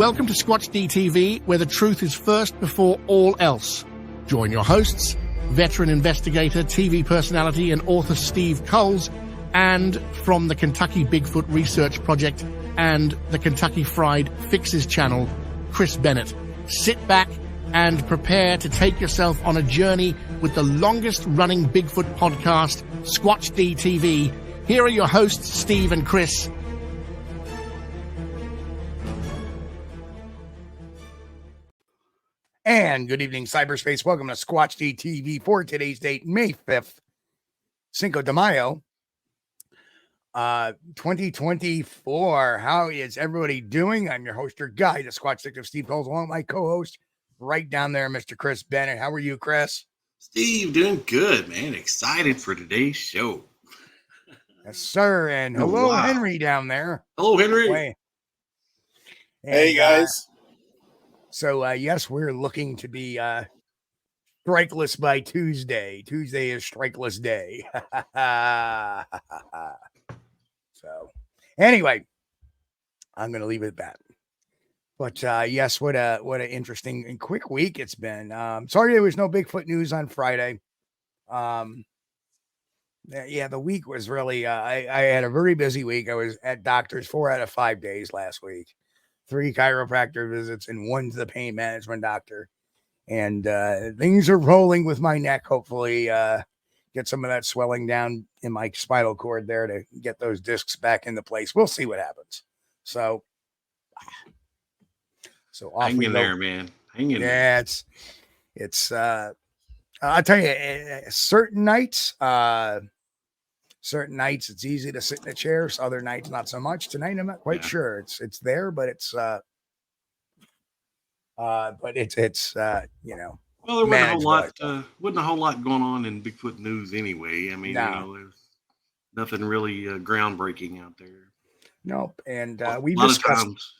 Welcome to Squatch-D TV, where the truth is first before all else. Join your hosts, veteran investigator, TV personality, and author Steve Kulls, and from the Kentucky Bigfoot Research Project and the Kentucky Fried Fixes channel, Chris Bennett. Sit back and prepare to take yourself on a journey with the longest-running Bigfoot podcast, Squatch-D TV. Here are your hosts, Steve and Chris. And good evening, cyberspace. Welcome to Squatch-D TV for today's date, May 5th, Cinco de Mayo, 2024. How is everybody doing? I'm your host, your guide, the Squatch Detective, Steve Kulls, along with my co-host right down there, Mr. Chris Bennett. How are you, Chris? Steve, doing good, man. Excited for today's show. Yes, sir. And hello, Henry down there. Hello, Henry. Hey, guys. Yes, we're looking to be strikeless by Tuesday. Tuesday is strikeless day. So, anyway, I'm going to leave it at that. But yes, what an interesting and quick week it's been. Sorry there was no Bigfoot news on Friday. The week was really, I had a very busy week. I was at doctors 4 out of 5 days last week. 3 chiropractor visits and 1 to the pain management doctor. And things are rolling with my neck. Hopefully get some of that swelling down in my spinal cord there to get those discs back into place. We'll see what happens. So off hang in there, man. Hang in there. Yeah, it's I'll tell you, certain nights it's easy to sit in a chair. Other nights, not so much. Tonight, I'm not quite sure. It's there, but it's you know. Well, there wasn't a whole lot going on in Bigfoot news anyway. I mean, there's nothing really groundbreaking out there. Nope. And we've discussed.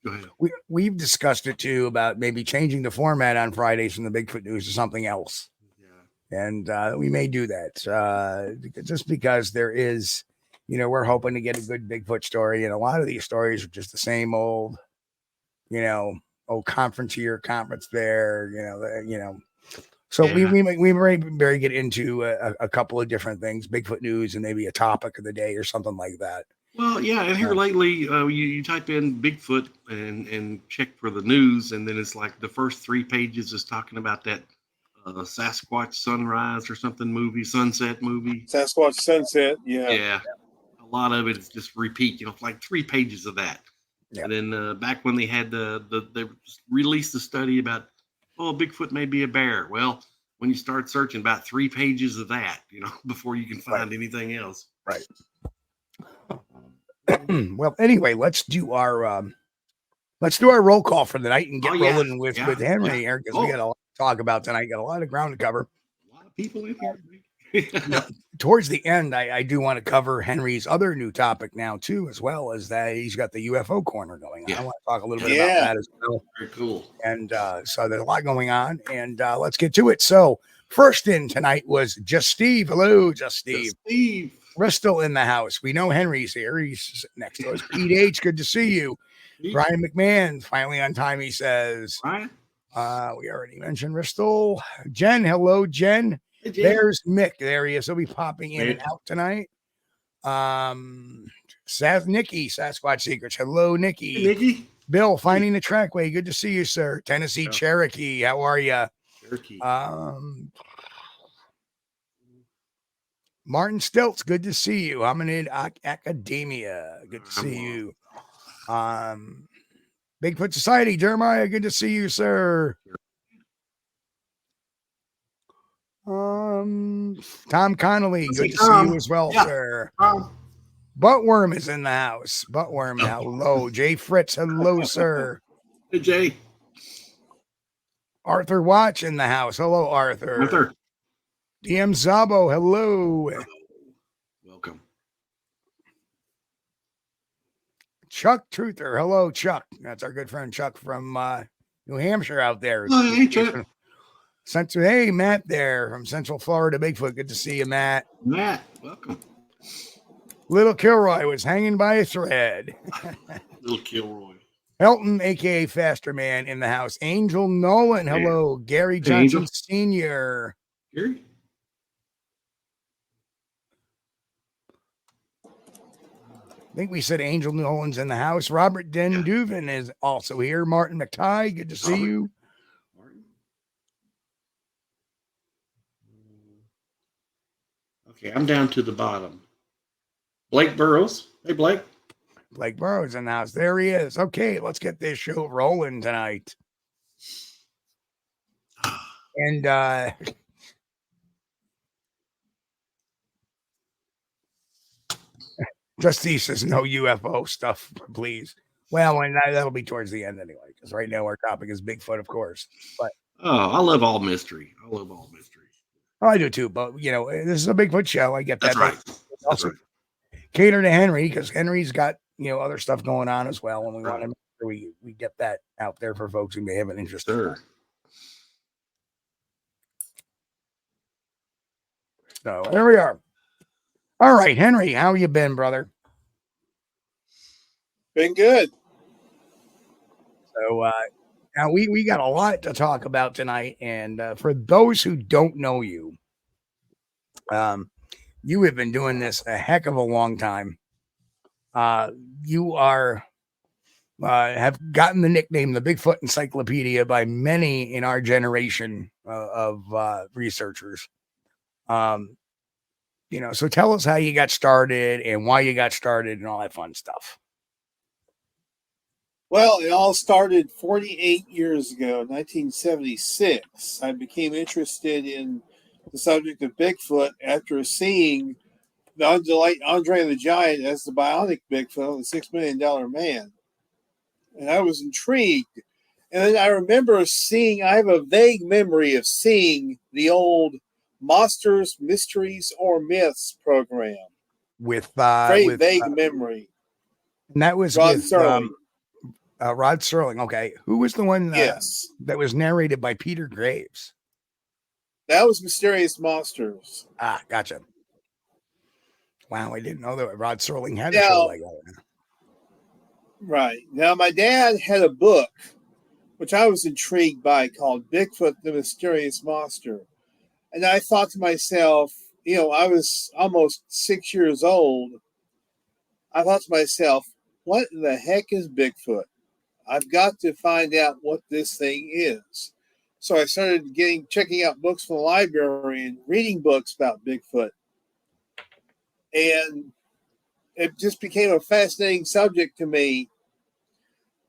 Go ahead. We've discussed it too about maybe changing the format on Fridays from the Bigfoot news to something else. And we may do that just because there is, we're hoping to get a good Bigfoot story. And a lot of these stories are just the same old, conference here, conference there, So we may get into a couple of different things, Bigfoot news and maybe a topic of the day or something like that. Well, yeah. And here lately, you type in Bigfoot and check for the news. And then it's like the first 3 pages is talking about that Sasquatch Sunrise or something movie, Sunset movie. Sasquatch Sunset, yeah. Yeah. A lot of it is just repeat, like 3 pages of that. Yeah. And then back when they had they released the study about, Bigfoot may be a bear. Well, when you start searching, about 3 pages of that, before you can find anything else. Right. Well, anyway, let's do our roll call for the night and get rolling with Henry here, because we got a lot to talk about tonight. Got a lot of ground to cover. A lot of people in here. Towards the end, I do want to cover Henry's other new topic now too, as well as that he's got the UFO corner going on. I want to talk a little bit about that as well. Very cool. And so there's a lot going on, and let's get to it. So first in tonight was Just Steve. Hello, Just Steve. Just Steve. Bristol in the house. We know Henry's here. He's next to us. Pete H, good to see you. Brian McMahon, finally on time, he says. Brian? We already mentioned Bristol. Jen, hello, Jen. Hey, Jen. There's Mick. There he is. He'll be popping in and out tonight. Nikki, Sasquatch Secrets. Hello, Nikki. Hey, Nikki. Bill, finding the trackway. Good to see you, sir. Tennessee Cherokee. How are you? Cherokee. Martin Stilts, good to see you. Hominid Academia, good to see you. Bigfoot Society, Jeremiah, good to see you, sir. Tom Connolly, good to see you as well, sir. Buttworm is in the house. Buttworm, hello. Jay Fritz, hello, sir. Hey, Jay. Arthur Watch in the house. Hello, Arthur. DM Zabo, hello. Welcome. Chuck Truther, hello, Chuck. That's our good friend Chuck from New Hampshire out there. Oh, hey, Chuck. Hey, Matt there from Central Florida Bigfoot. Good to see you, Matt. Matt, welcome. Little Kilroy was hanging by a thread. Little Kilroy. Helton, aka Faster Man, in the house. Angel Nolan, hello. Gary Johnson Angel. Sr. Here. I think we said Angel Nolan's in the house. Robert Den Duven is also here. Martin McTighe, good to see you. Okay, I'm down to the bottom. Blake Burrows. Hey, Blake. Blake Burrows in the house. There he is. Okay, let's get this show rolling tonight. And Justine says no UFO stuff, please. Well, and that'll be towards the end anyway, because right now our topic is Bigfoot, of course. But I love all mystery. I love all mystery. Oh, I do too, but you know, this is a Bigfoot show. I get that. That's right. Also, cater to Henry because Henry's got other stuff going on as well, and we want to make sure we get that out there for folks who may have an interest. Sure. So there we are. All right, Henry, how you been, brother? Been good. So now we got a lot to talk about tonight, and for those who don't know you, you have been doing this a heck of a long time. You are have gotten the nickname the Bigfoot Encyclopedia by many in our generation of researchers. So tell us how you got started and why you got started and all that fun stuff. Well, it all started 48 years ago, 1976. I became interested in the subject of Bigfoot after seeing Andre the Giant as the bionic Bigfoot, the $6 Million Man. And I was intrigued. And then I remember I have a vague memory of seeing the old Monsters, Mysteries, or Myths program. With vague memory. And that was Rod with Serling. Rod Serling. Okay. Who was the one Yes. that was narrated by Peter Graves? That was Mysterious Monsters. Ah, gotcha. Wow, I didn't know that Rod Serling had a show like that. Right. Now, my dad had a book, which I was intrigued by, called Bigfoot, the Mysterious Monster. And I thought to myself, I was almost 6 years old. I thought to myself, what in the heck is Bigfoot? I've got to find out what this thing is. So I started checking out books from the library and reading books about Bigfoot. And it just became a fascinating subject to me.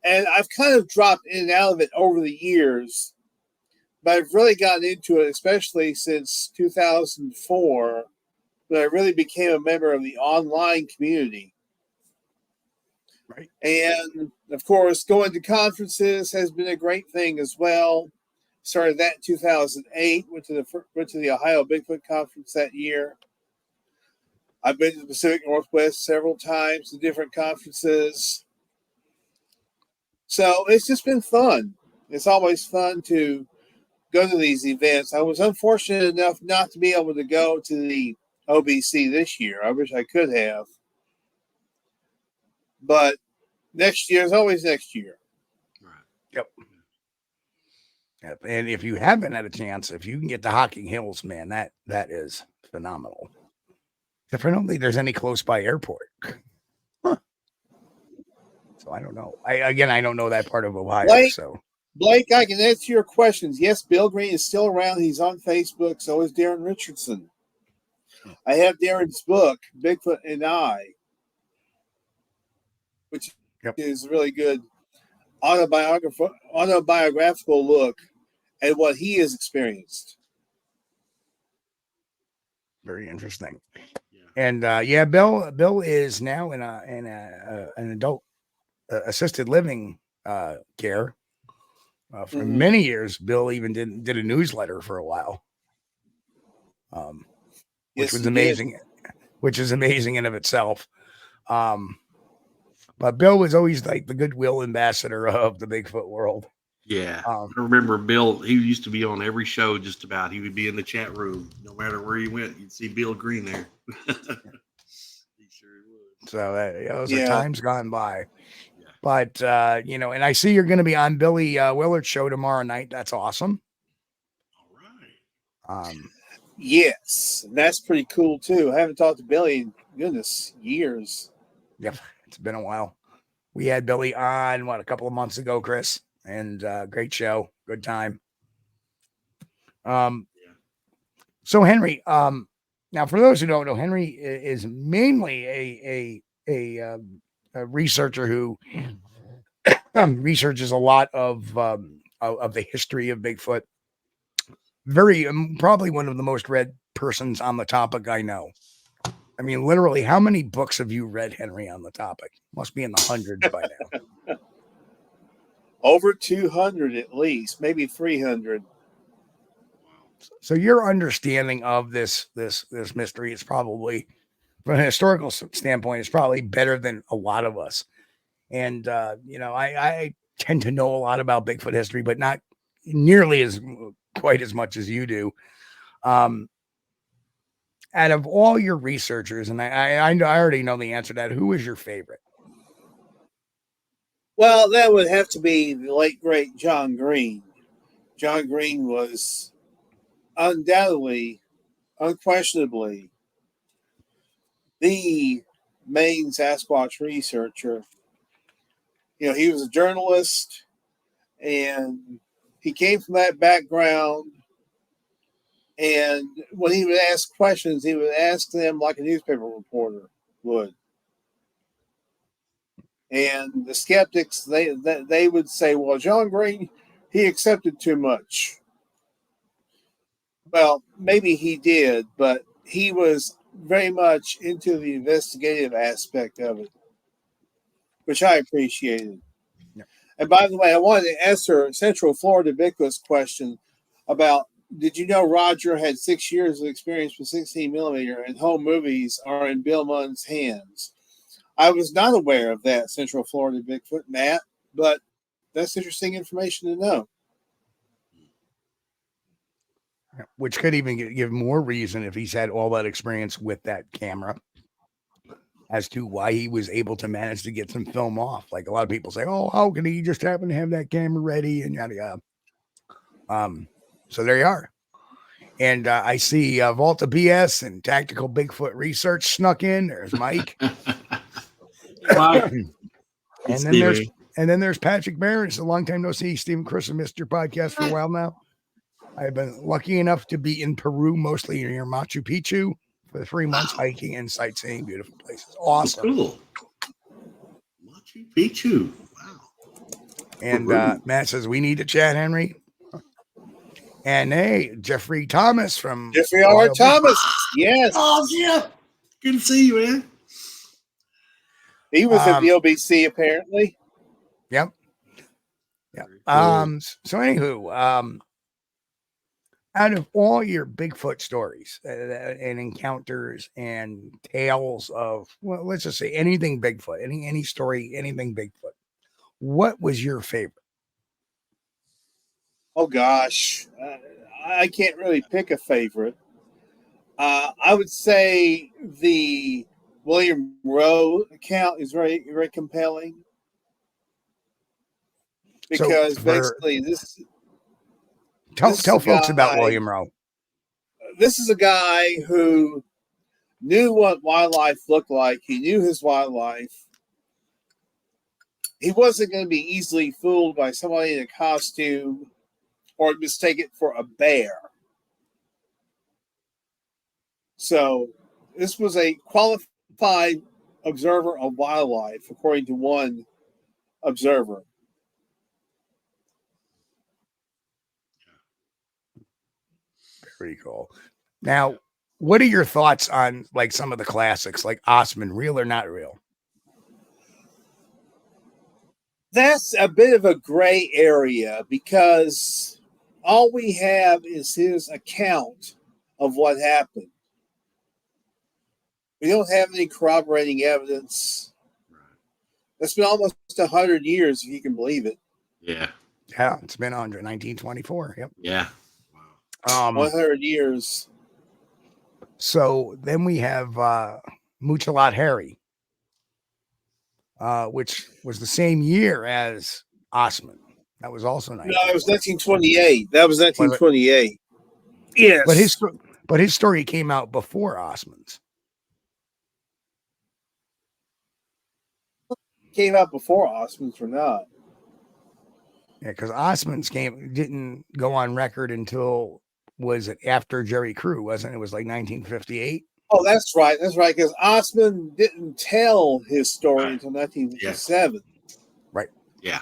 And I've kind of dropped in and out of it over the years. But I've really gotten into it, especially since 2004, when I really became a member of the online community. Right. And, of course, going to conferences has been a great thing as well. Started that in 2008, went to the Ohio Bigfoot Conference that year. I've been to the Pacific Northwest several times to different conferences. So it's just been fun. It's always fun to go to these events. I was unfortunate enough not to be able to go to the OBC this year. I wish I could have. But next year is always next year. Right. Yep. And if you haven't had a chance, if you can get to Hocking Hills, man, that is phenomenal. Except I don't think there's any close by airport. Huh. So I don't know. I don't know that part of Ohio. Blake, I can answer your questions. Yes, Bill Green is still around. He's on Facebook. So is Darren Richardson. I have Darren's book, Bigfoot and I, which is a really good autobiographical look at what he has experienced. Very interesting. Yeah. And Bill is now in an adult assisted living care. For many years, Bill even did a newsletter for a while, which was amazing. Which is amazing in of itself. But Bill was always like the goodwill ambassador of the Bigfoot world. Yeah, I remember Bill. He used to be on every show. Just about, he would be in the chat room, no matter where he went. You'd see Bill Green there. He sure would. So those are times gone by. But, you know, and I see you're going to be on Billy Willard's show tomorrow night. That's awesome. All right. Yes, that's pretty cool too. I haven't talked to Billy in goodness years. Yep, it's been a while. We had Billy on a couple of months ago, Chris, and great show, good time. So Henry, now for those who don't know, Henry is mainly a researcher who researches a lot of the history of Bigfoot. Very probably one of the most read persons on the topic I know. I mean, literally, how many books have you read, Henry, on the topic? Must be in the hundreds by now. Over 200 at least, maybe 300. So your understanding of this mystery is probably, from a historical standpoint, is probably better than a lot of us. And you know, I tend to know a lot about Bigfoot history, but not nearly quite as much as you do. Out of all your researchers, and I already know the answer to that, who is your favorite? Well, that would have to be the late great John Green. John Green was undoubtedly, unquestionably, the main Sasquatch researcher. You know, he was a journalist, and he came from that background. And when he would ask questions, he would ask them like a newspaper reporter would. And the skeptics, they would say, well, John Green, he accepted too much. Well, maybe he did, but he was very much into the investigative aspect of it, which I appreciated. Yeah. And by the way, I wanted to answer Central Florida Bigfoot's question about, did you know Roger had 6 years of experience with 16 millimeter and home movies are in Bill Munn's hands? I was not aware of that, Central Florida Bigfoot, Matt, but that's interesting information to know. Which could even give more reason if he's had all that experience with that camera as to why he was able to manage to get some film off. Like a lot of people say, oh, how can he just happen to have that camera ready and yada yada. So there you are. And I see Volta BS and Tactical Bigfoot Research snuck in. There's Mike. and then there's Patrick Barron. It's a long time no see. Stephen Chris, I missed your podcast for a while now. I've been lucky enough to be in Peru, mostly near Machu Picchu, for 3 months hiking and sightseeing. Beautiful places. Awesome. Cool. Machu Picchu. Wow. And Matt says, we need to chat, Henry. And hey, Jeffrey Thomas from Jeffrey R. Thomas. Yes. Oh, yeah. Good to see you, man. He was at the OBC, apparently. Yep. Yep. Cool. So anywho, out of all your Bigfoot stories and encounters and tales of, well, let's just say anything Bigfoot, any story, anything Bigfoot, what was your favorite? Oh, gosh. I can't really pick a favorite. I would say the William Rowe account is very, very compelling. Because basically this... Tell folks about William Rowe. This is a guy who knew what wildlife looked like. He knew his wildlife. He wasn't going to be easily fooled by somebody in a costume or mistake it for a bear. So this was a qualified observer of wildlife, according to one observer. Pretty cool. Now, what are your thoughts on like some of the classics, like Osman, real or not real? That's a bit of a gray area because all we have is his account of what happened. We don't have any corroborating evidence. It's been almost 100 years, if you can believe it. Yeah. Yeah, it's been 1924. Yep. Yeah. 100 years. So then we have Muchalot Harry. which was the same year as Osman. That was also No, it was 1928. 1928. That was 1928. Yes. But his story came out before Osman's. Came out before Osman's or not? Yeah, because Osman's didn't go on record until, was it after Jerry Crew, wasn't it? It was like 1958. Oh, that's right. That's right. Because Osman didn't tell his story until 1957. Right. Yeah.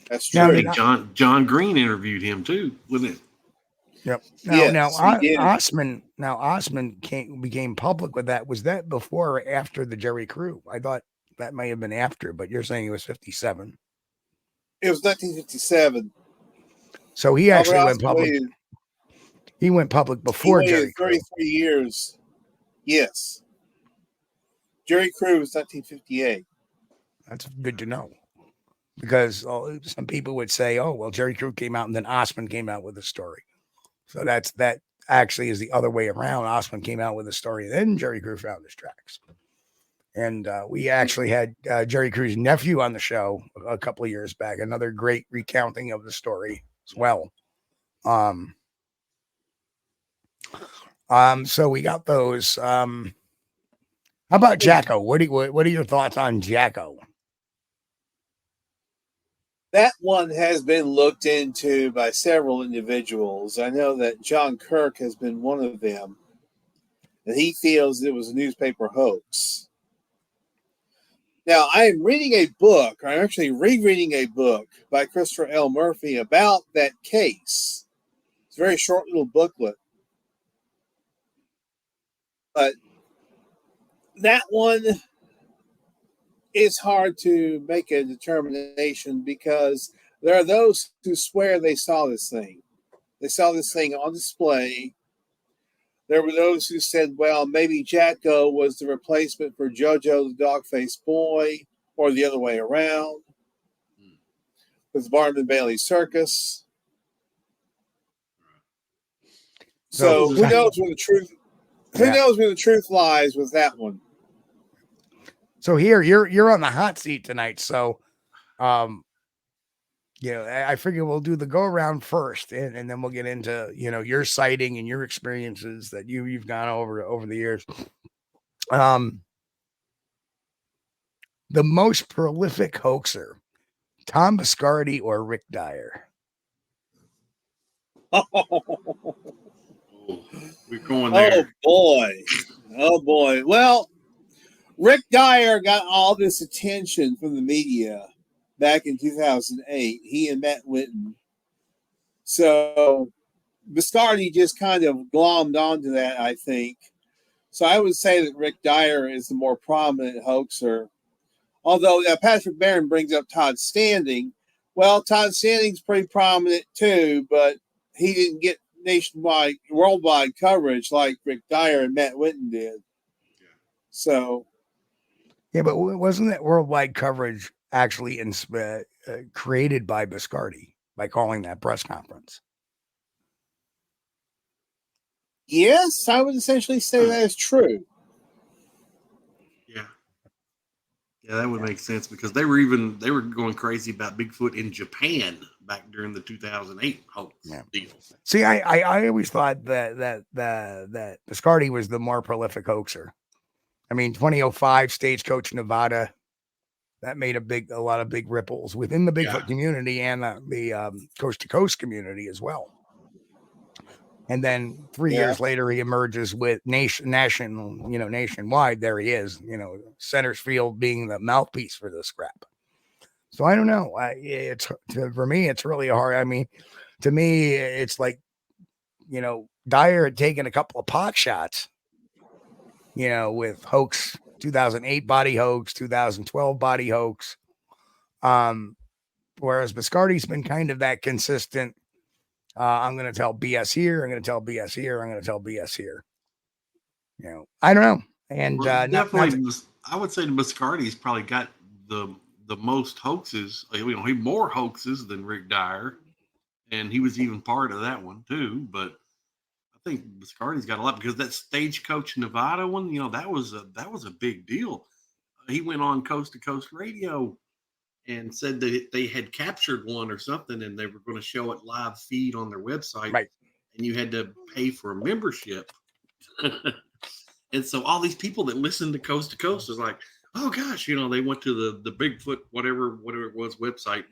That's true. I think John Green interviewed him too, wasn't it? Yep. Osman became public with that. Was that before or after the Jerry Crew? I thought that may have been after, but you're saying it was 57. It was 1957. So he actually went public. He went public before Jerry Crew. 33 years. Yes. Jerry Crew was 1958. That's good to know. Because some people would say, oh, well, Jerry Crew came out and then Osman came out with a story. So that actually is the other way around. Osman came out with a story, then Jerry Crew found his tracks. And we actually had Jerry Crew's nephew on the show a couple of years back, another great recounting of the story as well. So we got those. How about Jacko? What are your thoughts on Jacko? That one has been looked into by several individuals. I know that John Kirk has been one of them, and he feels it was a newspaper hoax. Now, I'm reading a book, or I'm actually rereading a book by Christopher L. Murphy about that case. It's a very short little booklet. But that one is hard to make a determination because there are those who swear they saw this thing. They saw this thing on display. There were those who said, well, maybe Jacko was the replacement for JoJo the dog-faced boy, or the other way around, with Barnum and Bailey Circus. So who knows where the truth? Who knows where the truth lies with that one? So here you're on the hot seat tonight. So, I figure we'll do the go around first, and then we'll get into your sighting and your experiences that you've gone over the years. The most prolific hoaxer, Tom Biscardi or Rick Dyer? We're going there. Oh boy. Well, Rick Dyer got all this attention from the media back in 2008. He and Matt Whitten. So Biscardi just kind of glommed onto that, I think. So I would say that Rick Dyer is the more prominent hoaxer. Although Patrick Barron brings up Todd Standing. Well, Todd Standing's pretty prominent too, but he didn't get nationwide, worldwide coverage like Rick Dyer and Matt Whitten did. So, yeah, but wasn't that worldwide coverage actually created by Biscardi by calling that press conference? Yes, I would essentially say that is true. Yeah, that would make sense because they were going crazy about Bigfoot in Japan back during the 2008 hoax deal. See, I always thought that Biscardi was the more prolific hoaxer. I mean, 2005 Stagecoach, Nevada, that made a lot of big ripples within the Bigfoot community and the coast to coast community as well. And then 3 years later, he emerges with nationwide. There he is, Centersfield being the mouthpiece for this crap. So I don't know. For me, it's really hard. I mean, to me, it's like, Dyer had taken a couple of pot shots, with hoax, 2008 body hoax, 2012 body hoax. Whereas Biscardi's been kind of that consistent. I'm going to tell BS here. I'm going to tell BS here. I'm going to tell BS here. I don't know. And definitely, I would say Biscardi's probably got the most hoaxes. He more hoaxes than Rick Dyer, and he was even part of that one too. But I think Biscardi's got a lot because that Stagecoach Nevada one, that was a big deal. he went on Coast to Coast Radio and said that they had captured one or something, and they were going to show it live feed on their website, Right. and you had to pay for a membership. And so all these people that listened to Coast was like, oh gosh, they went to the Bigfoot, whatever it was, website,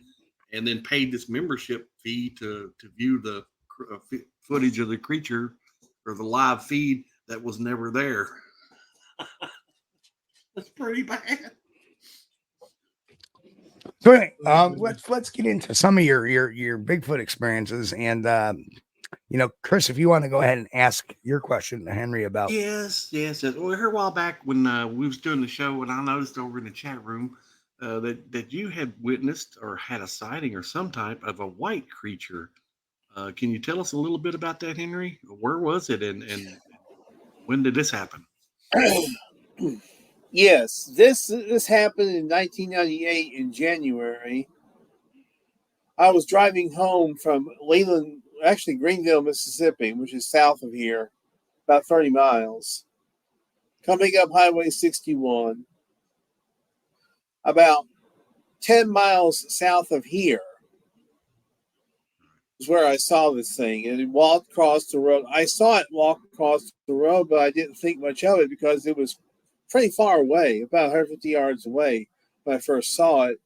and then paid this membership fee to view the footage of the creature or the live feed that was never there. That's pretty bad. So anyway, let's get into some of your Bigfoot experiences, and Chris, if you want to go ahead and ask your question to Henry about. Yes. Well, here a while back when we was doing the show, and I noticed over in the chat room that you had witnessed or had a sighting or some type of a white creature. Can you tell us a little bit about that, Henry? Where was it, and when did this happen? Yes, this happened in 1998 in January. I was driving home from Greenville, Mississippi, which is south of here, about 30 miles. Coming up Highway 61, about 10 miles south of here is where I saw this thing. And it walked across the road. I saw it walk across the road, but I didn't think much of it because it was pretty far away, about 150 yards away when I first saw it.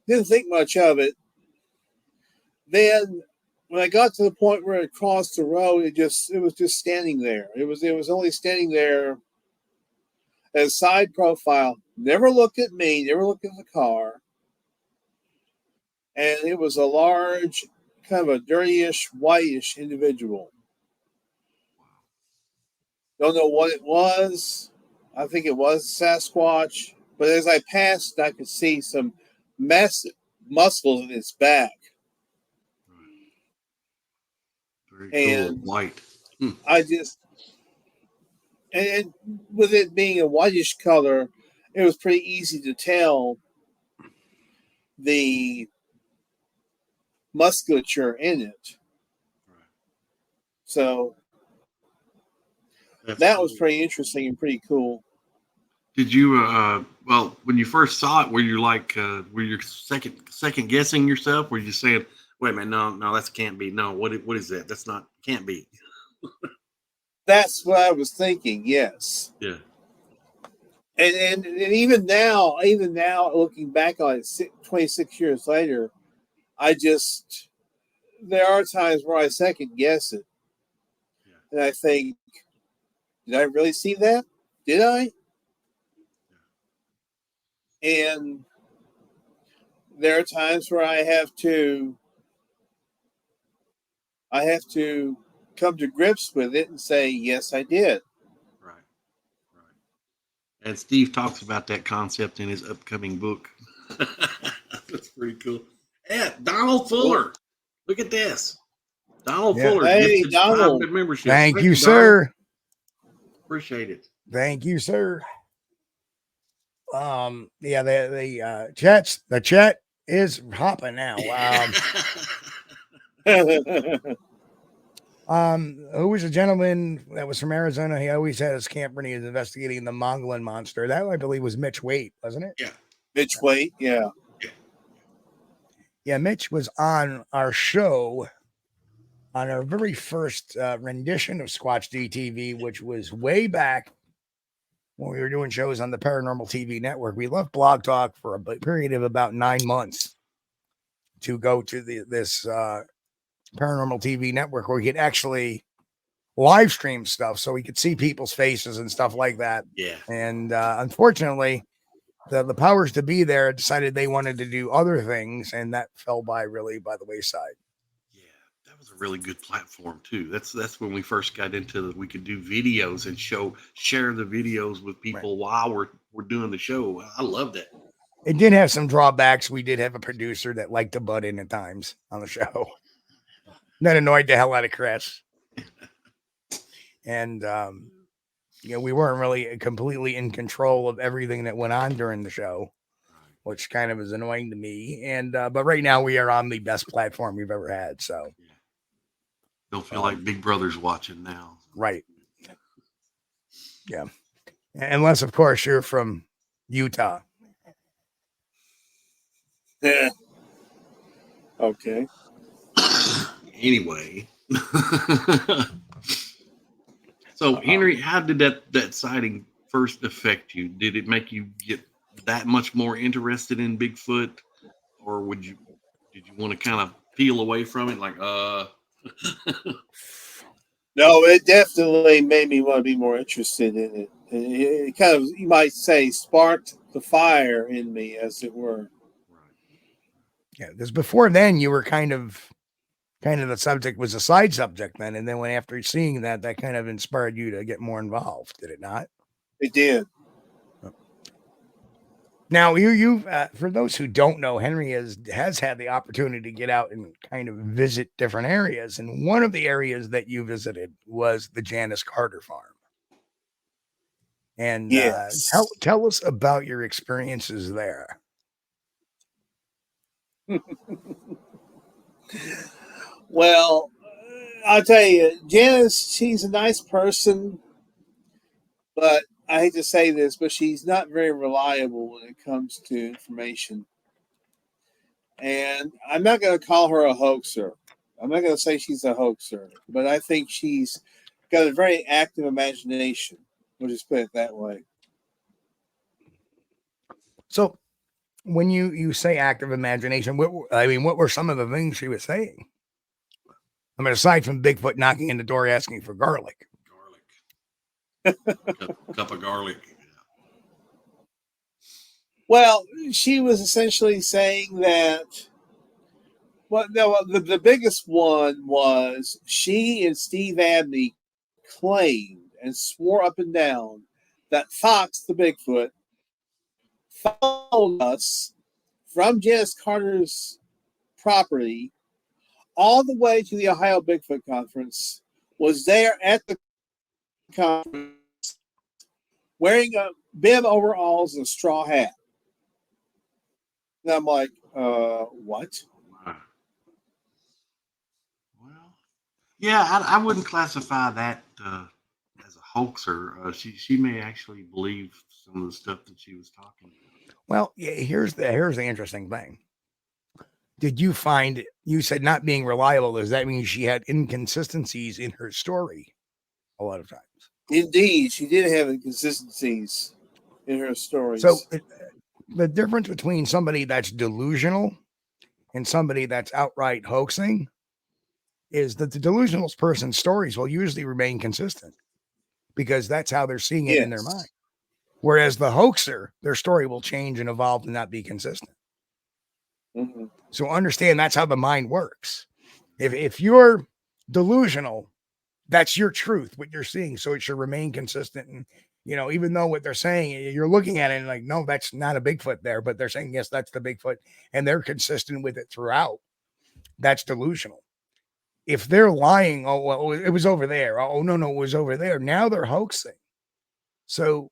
Didn't think much of it. Then when I got to the point where it crossed the road, it was just standing there. It was only standing there as side profile. Never looked at me, never looked at the car. And it was a large, kind of a dirtyish, whitish individual. Don't know what it was. I think it was Sasquatch. But as I passed, I could see some massive muscles in its back. Very cool. And white. I just, and with it being a whitish color, it was pretty easy to tell the musculature in it. So that was pretty interesting and pretty cool. Did you, well, when you first saw it, were you like, were you second guessing yourself? Were you saying, wait a minute, no, that can't be. No, what is that? That's not, can't be. That's what I was thinking. Yes. Yeah. And even now, looking back on it 26 years later, there are times where I second guess it. Yeah. And I think, did I really see that? Did I? Yeah. And there are times where I have to come to grips with it and say, yes, I did. Right. And Steve talks about that concept in his upcoming book. That's pretty cool. Yeah, Donald Fuller. Look at this. Donald Fuller. Hey, Donald. Membership. Thank you, sir. Donald. Appreciate it. Thank you, sir. Yeah, the chat is hopping now. Who was a gentleman that was from Arizona? He always had his camper and he was investigating the Mongolian monster. That, I believe, was Mitch Waite, wasn't it? Yeah. Mitch Waite, yeah. Yeah, Mitch was on our show on our very first rendition of Squatch-D TV, which was way back when we were doing shows on the Paranormal TV network. We left Blog Talk for a period of about 9 months to go to this Paranormal TV network where we could actually live stream stuff so we could see people's faces and stuff like that. Yeah. And unfortunately, the powers to be there decided they wanted to do other things, and that fell by the wayside. Yeah, that was a really good platform too. That's when we first got into we could do videos and share the videos with people while we're doing the show. I love that. It did have some drawbacks. We did have a producer that liked to butt in at times on the show. That annoyed the hell out of Chris. And we weren't really completely in control of everything that went on during the show, which kind of is annoying to me. And but right now we are on the best platform we've ever had. So don't feel like Big Brother's watching now. Right. Yeah. Unless, of course, you're from Utah. Okay. Anyway. So, Henry, how did that sighting first affect you? Did it make you get that much more interested in Bigfoot, or did you want to kind of peel away from it? Like, No, it definitely made me want to be more interested in it. It kind of, you might say, sparked the fire in me, as it were. Yeah, because before then you were kind of the subject was a side subject then, and then when after seeing that kind of inspired you to get more involved, did it not? It did. Now you for those who don't know, Henry has had the opportunity to get out and kind of visit different areas, and one of the areas that you visited was the Janice Carter farm. And Yes. tell us about your experiences there. Well, I'll tell you, Janice, she's a nice person, but I hate to say this, but she's not very reliable when it comes to information. And I'm not going to call her a hoaxer. I'm not going to say she's a hoaxer, but I think she's got a very active imagination. We'll just put it that way. So when you say active imagination, what were some of the things she was saying? I mean, aside from Bigfoot knocking in the door asking for garlic. Cup of garlic. Well, she was essentially saying that. Well, no, the biggest one was she and Steve Abney claimed and swore up and down that Fox, the Bigfoot, followed us from Janice Carter's property all the way to the Ohio Bigfoot Conference, was there at the conference wearing a bib overalls and a straw hat. And I'm like, what? Well, yeah, I wouldn't classify that as a hoaxer. She may actually believe some of the stuff that she was talking about. Well, yeah, here's the interesting thing. Did you find, you said not being reliable, does that mean she had inconsistencies in her story a lot of times? Indeed, she did have inconsistencies in her stories. So the difference between somebody that's delusional and somebody that's outright hoaxing is that the delusional person's stories will usually remain consistent because that's how they're seeing it in their mind. Whereas the hoaxer, their story will change and evolve and not be consistent. Mm-hmm. So understand that's how the mind works. If you're delusional, that's your truth, what you're seeing. So it should remain consistent. And, even though what they're saying, you're looking at it and like, no, that's not a Bigfoot there, but they're saying, yes, that's the Bigfoot. And they're consistent with it throughout. That's delusional. If they're lying, oh, well, it was over there. Oh, no, it was over there. Now they're hoaxing. So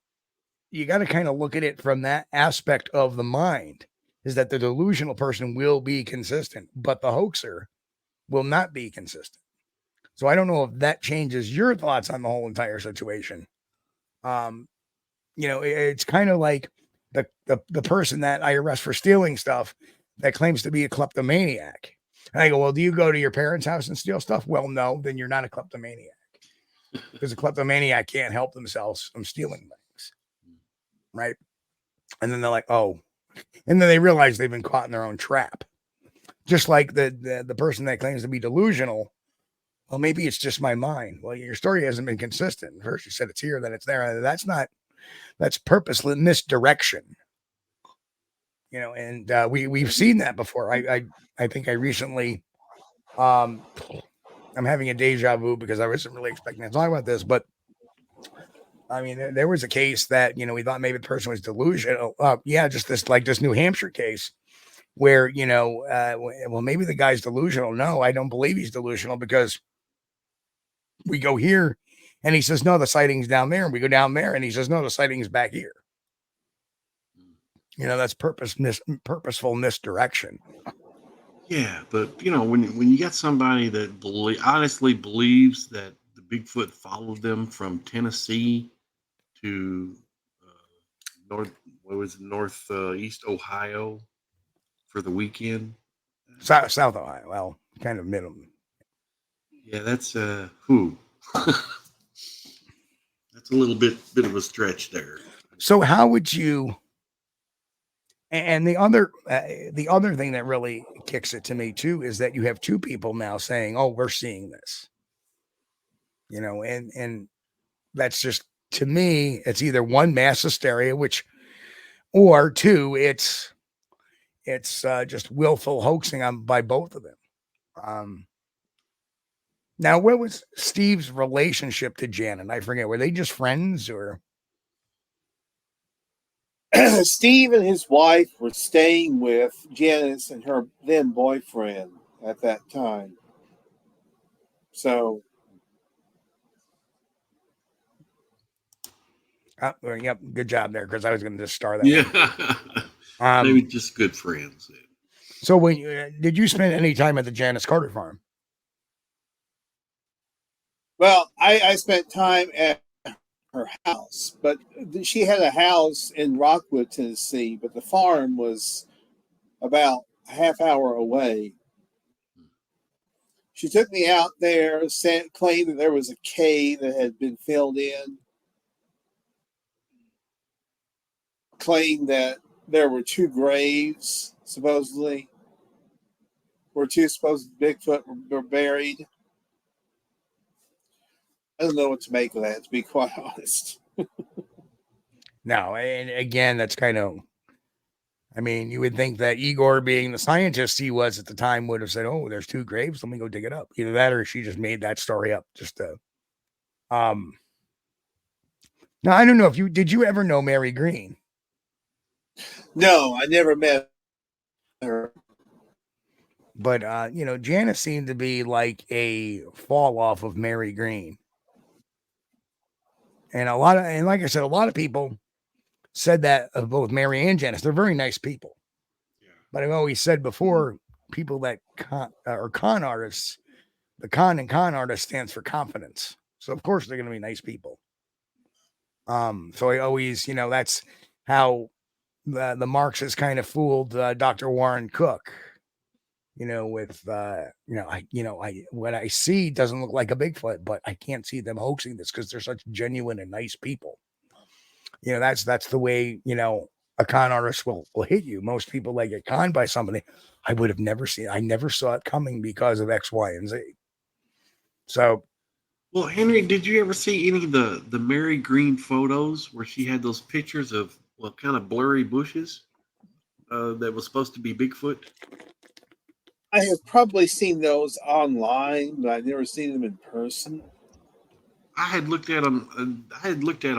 you got to kind of look at it from that aspect of the mind, is that the delusional person will be consistent, but the hoaxer will not be consistent. So I don't know if that changes your thoughts on the whole entire situation. It's kind of like the person that I arrest for stealing stuff that claims to be a kleptomaniac. And I go, well, do you go to your parents' house and steal stuff? Well, no, then you're not a kleptomaniac, because a kleptomaniac can't help themselves from stealing things. Right. And then they're like, oh, and then they realize they've been caught in their own trap. Just like the person that claims to be delusional. Well, maybe it's just my mind. Well, your story hasn't been consistent. First you said it's here, then it's there. That's purposely misdirection. And we've seen that before. I think I recently, I'm having a deja vu because I wasn't really expecting to talk about this, but I mean, there was a case that, we thought maybe the person was delusional. Just this New Hampshire case where, well, maybe the guy's delusional. No, I don't believe he's delusional, because we go here and he says, no, the sighting's down there. And we go down there and he says, no, the sighting's back here. That's purposeful misdirection. Yeah. But, when you got somebody that honestly believes that the Bigfoot followed them from Tennessee to northeast Ohio for the weekend. South Ohio. Well, kind of middle. Yeah, that's who. That's a little bit of a stretch there. So how would you? And the other thing that really kicks it to me too is that you have two people now saying, "Oh, we're seeing this," and that's just, to me, it's either one, mass hysteria, or two, it's just willful hoaxing by both of them. Now, what was Steve's relationship to Janet? I forget. Were they just friends or? Steve and his wife were staying with Janice and her then boyfriend at that time. So, Yep, good job there, because I was going to just start that. Yeah, maybe just good friends. So, when did you spend any time at the Janice Carter farm? well, I spent time at her house, but she had a house in Rockwood, Tennessee, but the farm was about a half hour away. She took me out there, claimed that there was a cave that had been filled in, claimed that there were two graves, supposedly, where two supposed Bigfoot were buried. I don't know what to make of that, to be quite honest. No, and again, that's kind of, I mean, you would think that Igor, being the scientist he was at the time, would have said, "Oh, there's two graves. Let me go dig it up." Either that, or she just made that story up. Just to, Now, I don't know if did you ever know Mary Green? No, I never met her. But Janice seemed to be like a fall off of Mary Green, and like I said, a lot of people said that of both Mary and Janice. They're very nice people. Yeah. But I've always said before, people that are con artists, the con in con artist stands for confidence. So of course they're going to be nice people. So I always, that's how the Marxists kind of fooled Dr. Warren Cook. With what I see doesn't look like a Bigfoot, but I can't see them hoaxing this because they're such genuine and nice people. That's the way, a con artist will hit you. Most people that get conned by somebody, I would have never seen. I never saw it coming because of X, Y, and Z. So, well, Henry, did you ever see any of the Mary Green photos where she had those pictures of kind of blurry bushes that was supposed to be Bigfoot? I have probably seen those online, but I've never seen them in person. I had looked at them.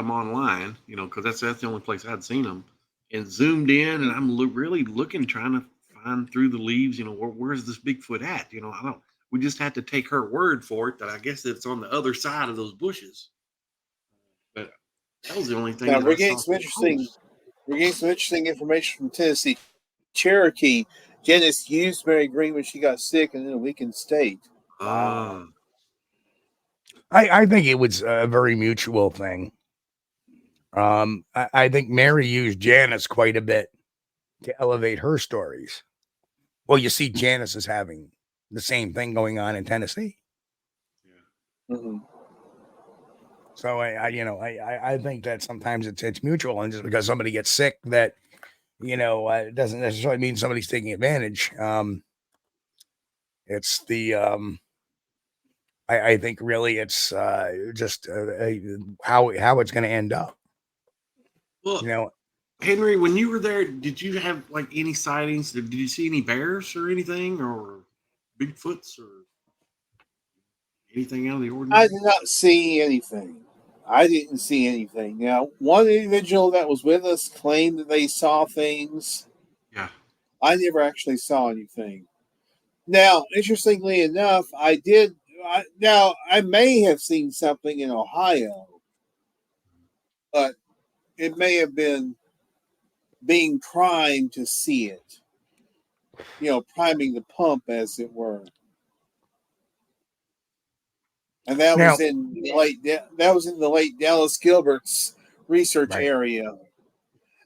Online, because that's the only place I'd seen them, and zoomed in, and I'm really looking, trying to find through the leaves. Where's this Bigfoot at? I don't. We just had to take her word for it that I guess it's on the other side of those bushes. But that was the only thing. Now we're getting some interesting information from Tennessee Cherokee. Janice used Mary Green when she got sick and in a weakened state. I think it was a very mutual thing. I think Mary used Janice quite a bit to elevate her stories. Well, you see, Janice is having the same thing going on in Tennessee. Yeah. Mm-hmm. So I think that sometimes it's mutual, and just because somebody gets sick, that it doesn't necessarily mean somebody's taking advantage. It's the I think really it's just how it's going to end up. Well, Henry, when you were there, did you have any sightings? Did you see any bears or anything, or Bigfoots or anything out of the ordinary? I did not see anything. I didn't see anything. Now, one individual that was with us claimed that they saw things. Yeah. I never actually saw anything. Now, interestingly enough, I may have seen something in Ohio, but it may have been being primed to see it. Priming the pump, as it were. And that was in the late Dallas Gilbert's research area.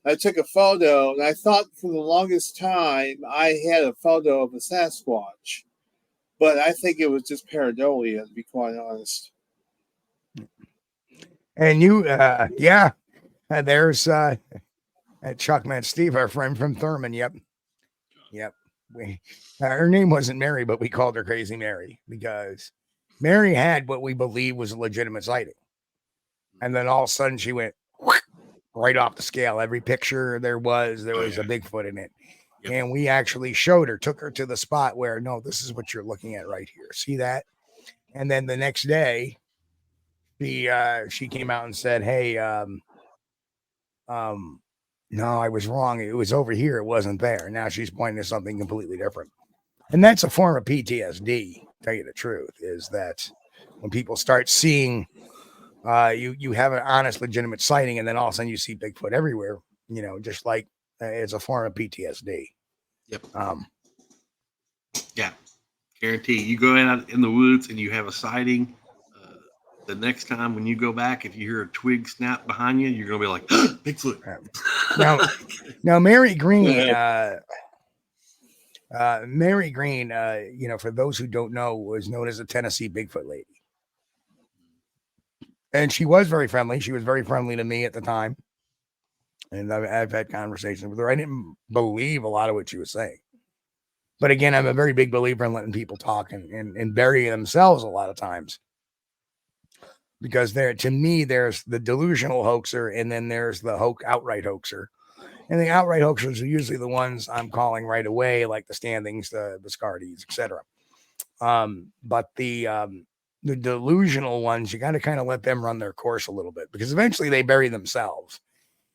I took a photo, and I thought for the longest time I had a photo of a Sasquatch, but I think it was just pareidolia, to be quite honest. And there's Chuck met Steve, our friend from Thurman. Yep. Her name wasn't Mary, but we called her Crazy Mary because Mary had what we believe was a legitimate sighting. And then all of a sudden she went right off the scale. Every picture there was a Bigfoot in it. Yep. And we actually took her to the spot where, no, this is what you're looking at right here. See that? And then the next day, she came out and said, hey, no, I was wrong. It was over here. It wasn't there. Now she's pointing to something completely different. And that's a form of PTSD, to tell you the truth, is that when people start seeing you have an honest, legitimate sighting, and then all of a sudden you see Bigfoot everywhere, just like it's a form of PTSD. Yep. Yeah. Guarantee you go out in the woods and you have a sighting. The next time when you go back, if you hear a twig snap behind you, you're going to be like, Bigfoot. Now, Mary Green, for those who don't know, was known as a Tennessee Bigfoot lady. And she was very friendly. She was very friendly to me at the time. And I've had conversations with her. I didn't believe a lot of what she was saying. But again, I'm a very big believer in letting people talk and bury themselves a lot of times. Because to me, there's the delusional hoaxer, and then there's the outright hoaxer. And the outright hoaxers are usually the ones I'm calling right away, like the Standings, the Scardies, etc. But the delusional ones, you got to kind of let them run their course a little bit, because eventually they bury themselves.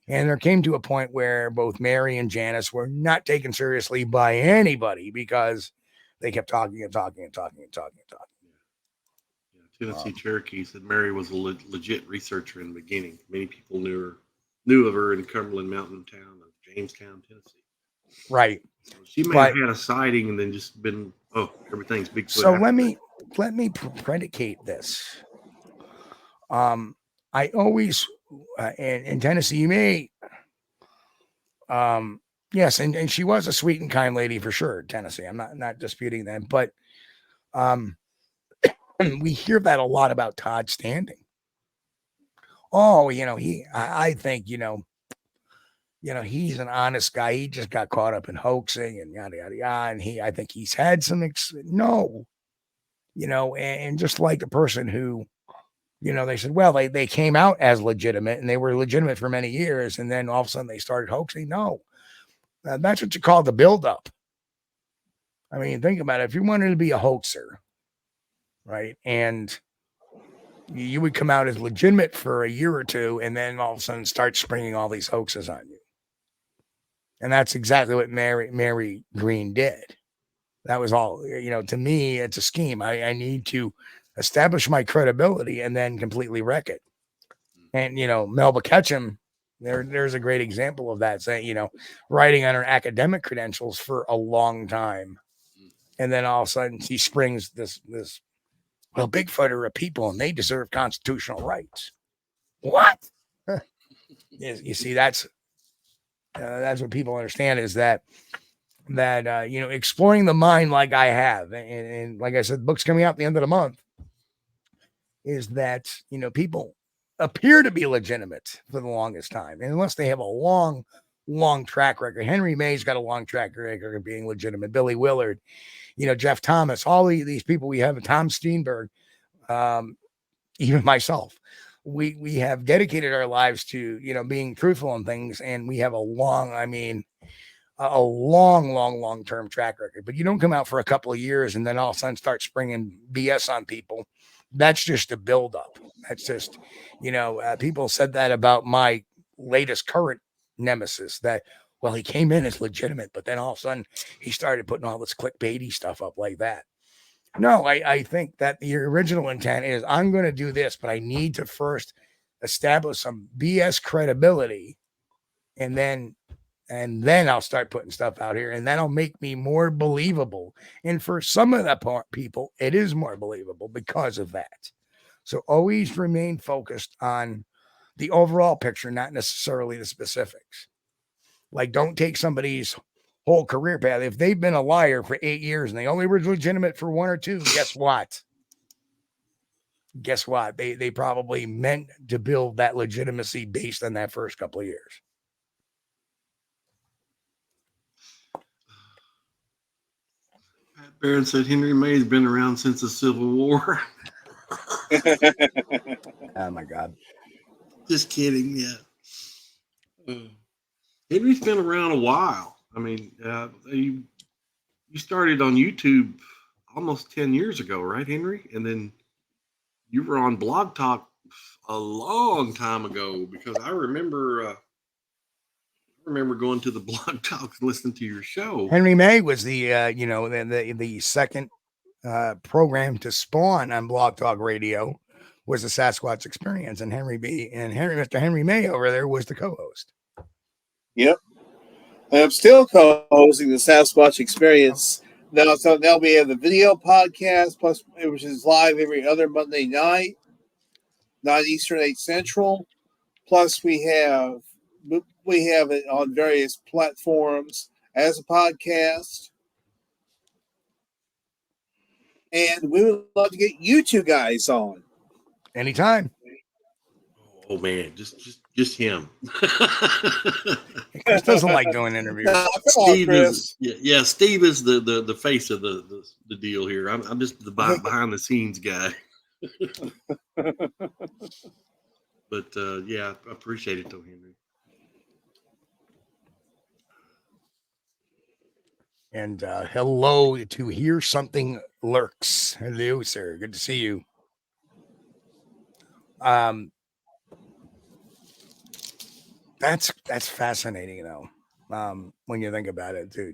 And there came to a point where both Mary and Janice were not taken seriously by anybody because they kept talking and talking and talking and talking and talking. Tennessee Cherokee said Mary was a legit researcher in the beginning. Many people knew of her in Cumberland Mountain town of Jamestown, Tennessee. Right. So she may have had a sighting and then just been, everything's Bigfoot. So let me predicate this. I always in Tennessee, you may yes, and she was a sweet and kind lady for sure, Tennessee. I'm not disputing that, but we hear that a lot about Todd Standing. Oh, I think, he's an honest guy. He just got caught up in hoaxing and yada, yada, yada. And I think he's had some, and just like the person who, they said, well, they came out as legitimate and they were legitimate for many years. And then all of a sudden they started hoaxing. No, that's what you call the buildup. I mean, think about it. If you wanted to be a hoaxer, right, and you would come out as legitimate for a year or two, and then all of a sudden start springing all these hoaxes on you. And that's exactly what Mary Green did. That was all, to me, it's a scheme. I need to establish my credibility and then completely wreck it. And, Melba Ketchum, there's a great example of that, saying, writing on her academic credentials for a long time. And then all of a sudden she springs this well, Bigfoot are a people and they deserve constitutional rights. What? You see, that's what people understand, is that exploring the mind like I have, and like I said, the book's coming out at the end of the month, is that, people appear to be legitimate for the longest time. And unless they have a long track record. Henry May's got a long track record of being legitimate. Billy Willard, Jeff Thomas, all these people we have, Tom Steenberg, even myself, we have dedicated our lives to, being truthful on things. And we have a long-term track record. But you don't come out for a couple of years and then all of a sudden start springing BS on people. That's just a buildup. That's just, people said that about my latest current nemesis, that, well, he came in as legitimate, but then all of a sudden he started putting all this clickbaity stuff up like that. No, I think that the original intent is, I'm going to do this, but I need to first establish some BS credibility, and then I'll start putting stuff out here, and that'll make me more believable. And for some of the people, it is more believable because of that. So always remain focused on the overall picture, not necessarily the specifics. Like, don't take somebody's whole career path. If they've been a liar for 8 years and they only were legitimate for 1 or 2, guess what? Guess what? They probably meant to build that legitimacy based on that first couple of years. Pat Barron said Henry May's been around since the Civil War. Oh my God. Just kidding. Yeah. Henry's been around a while. I mean, you started on YouTube almost 10 years ago, right, Henry? And then you were on Blog Talk a long time ago, because I remember going to the Blog Talk and listening to your show. Henry May was the the second program to spawn on Blog Talk Radio was the Sasquatch Experience, and Mr. Henry May over there was the co-host. Yep. I'm still co-hosting the Sasquatch Experience. Now we have the video podcast, plus which is live every other Monday night, 9 Eastern, 8 Central. Plus we have it on various platforms as a podcast. And we would love to get you two guys on. Anytime. Oh man, just him. Chris doesn't like doing interviews. Steve is Steve is the face of the deal here. I'm just the behind the scenes guy. But I appreciate it though, Henry. And hello to Hear Something Lurks. Hello, sir. Good to see you. That's fascinating, though. When you think about it, too.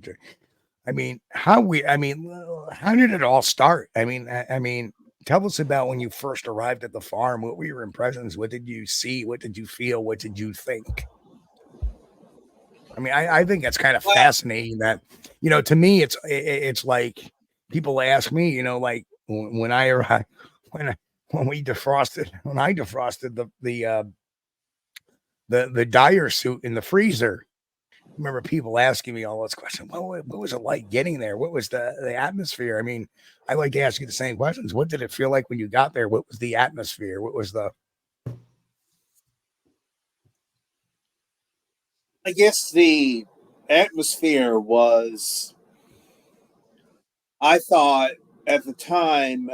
I mean, how did it all start? I mean, tell us about when you first arrived at the farm. What were your impressions? What did you see? What did you feel? What did you think? I mean, I think that's kind of fascinating that, to me, it's like people ask me, like when I arrived, when I defrosted the dyer suit in the freezer. I remember people asking me all those questions. What was it like getting there? What was the atmosphere? I mean, I like to ask you the same questions. What did it feel like when you got there? What was the atmosphere? What was I guess the atmosphere was, I thought at the time,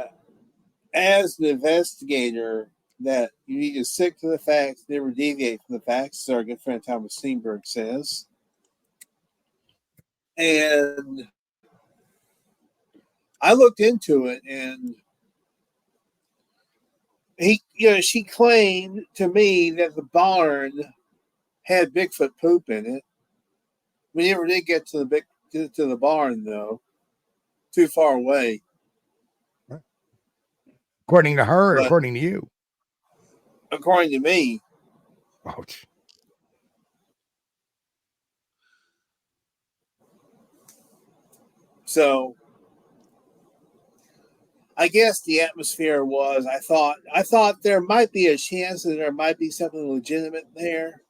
as an investigator, that you need to stick to the facts, never deviate from the facts, as our good friend Thomas Steenberg says. And I looked into it, and she claimed to me that the barn had Bigfoot poop in it. We never did get to the barn, though. Too far away. according to her, or according to you? According to me. Ouch. So I guess the atmosphere was, I thought there might be a chance that there might be something legitimate there.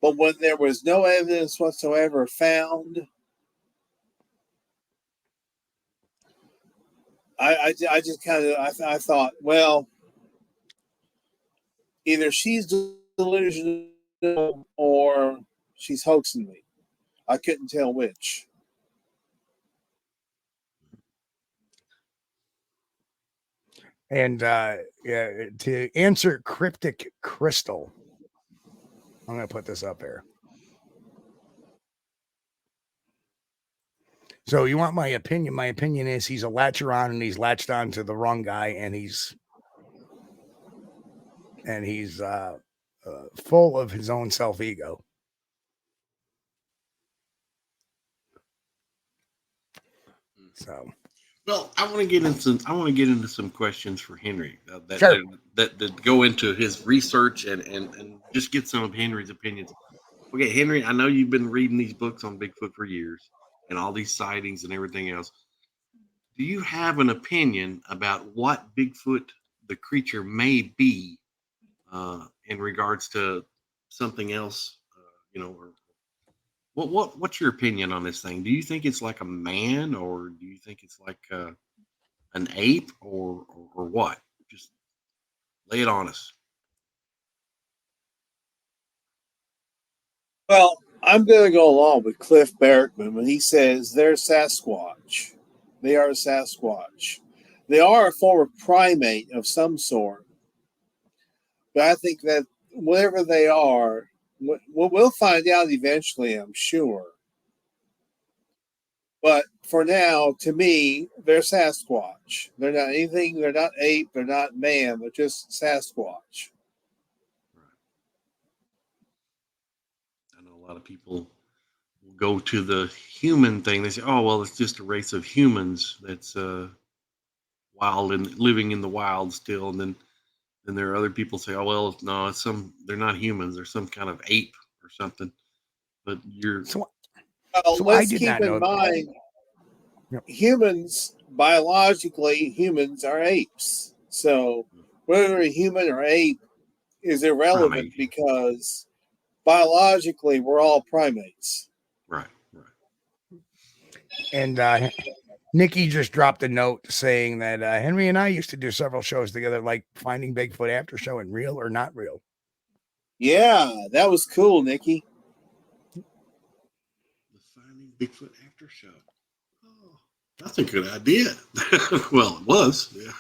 But when there was no evidence whatsoever found, I just kind of, I thought, well, either she's delusional or she's hoaxing me. I couldn't tell which. And to answer Cryptic Crystal, I'm going to put this up here. So you want my opinion? My opinion is he's a latcher on, and he's latched on to the wrong guy, and he's full of his own self-ego. So, well, I want to get into some questions for Henry sure. that go into his research and just get some of Henry's opinions. Okay, Henry, I know you've been reading these books on Bigfoot for years and all these sightings and everything else. Do you have an opinion about what Bigfoot, the creature, may be in regards to something else, or What's your opinion on this thing? Do you think it's like a man, or do you think it's like an ape, or what? Just lay it on us. Well, I'm going to go along with Cliff Barackman when he says they're Sasquatch. They are a Sasquatch. They are a form of primate of some sort. But I think that whatever they are, we'll find out eventually, I'm sure. But for now, to me, they're Sasquatch. They're not anything. They're not ape. They're not man. They're just Sasquatch. I know a lot of people will go to the human thing. They say, "Oh, well, it's just a race of humans that's wild and living in the wild still." And then there are other people say, "Oh, well, no, they're not humans. They're some kind of ape or something." But let's keep in mind, humans, biologically, humans are apes. So whether a human or ape is irrelevant because biologically we're all primates. Right. And Nikki just dropped a note saying that Henry and I used to do several shows together, like Finding Bigfoot After Show and Real or Not Real. Yeah, that was cool, Nikki. The Finding Bigfoot After Show. Oh, that's a good idea. Well, it was. Yeah.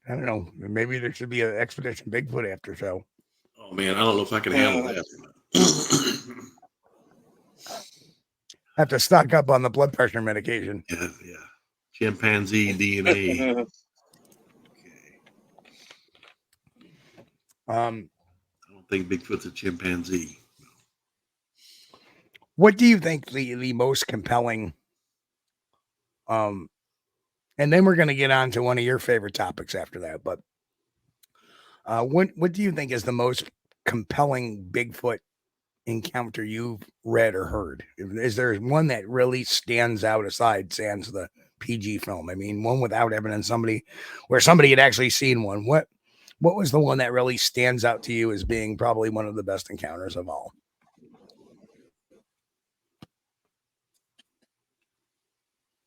I don't know. Maybe there should be an Expedition Bigfoot After Show. Oh, man, I don't know if I can handle that. Have to stock up on the blood pressure medication. Yeah. Chimpanzee DNA. Okay. I don't think Bigfoot's a chimpanzee. What do you think the most compelling? And then we're going to get on to one of your favorite topics after that. But what do you think is the most compelling Bigfoot encounter you've read or heard? Is there one that really stands out aside sans the PG film? I mean, one without evidence, where somebody had actually seen one. What was the one that really stands out to you as being probably one of the best encounters of all?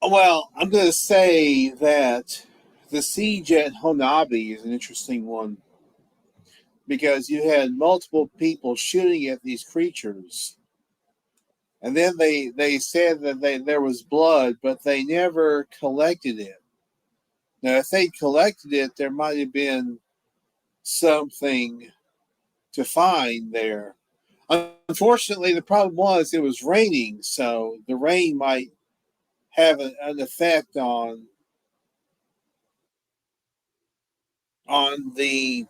Well, I'm going to say that the siege at Honabi is an interesting one because you had multiple people shooting at these creatures. And then they said that there was blood, but they never collected it. Now, if they collected it, there might have been something to find there. Unfortunately, the problem was it was raining, so the rain might have an effect on the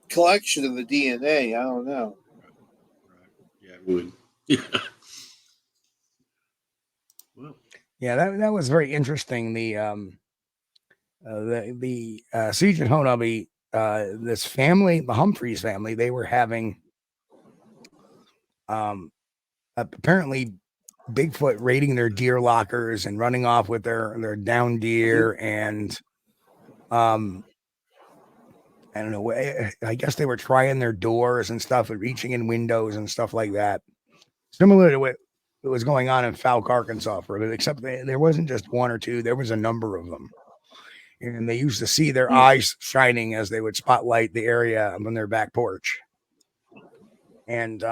collection of the DNA. I don't know. Right. Yeah, it would. Yeah. Well. Yeah, that was very interesting. The siege at Honabi, this family, the Humphreys family, they were having apparently Bigfoot raiding their deer lockers and running off with their down deer. And I don't know, I guess they were trying their doors and stuff and reaching in windows and stuff like that, similar to what was going on in Fouke, Arkansas, for a bit, except there wasn't just one or two, there was a number of them. And they used to see their eyes shining as they would spotlight the area on their back porch. And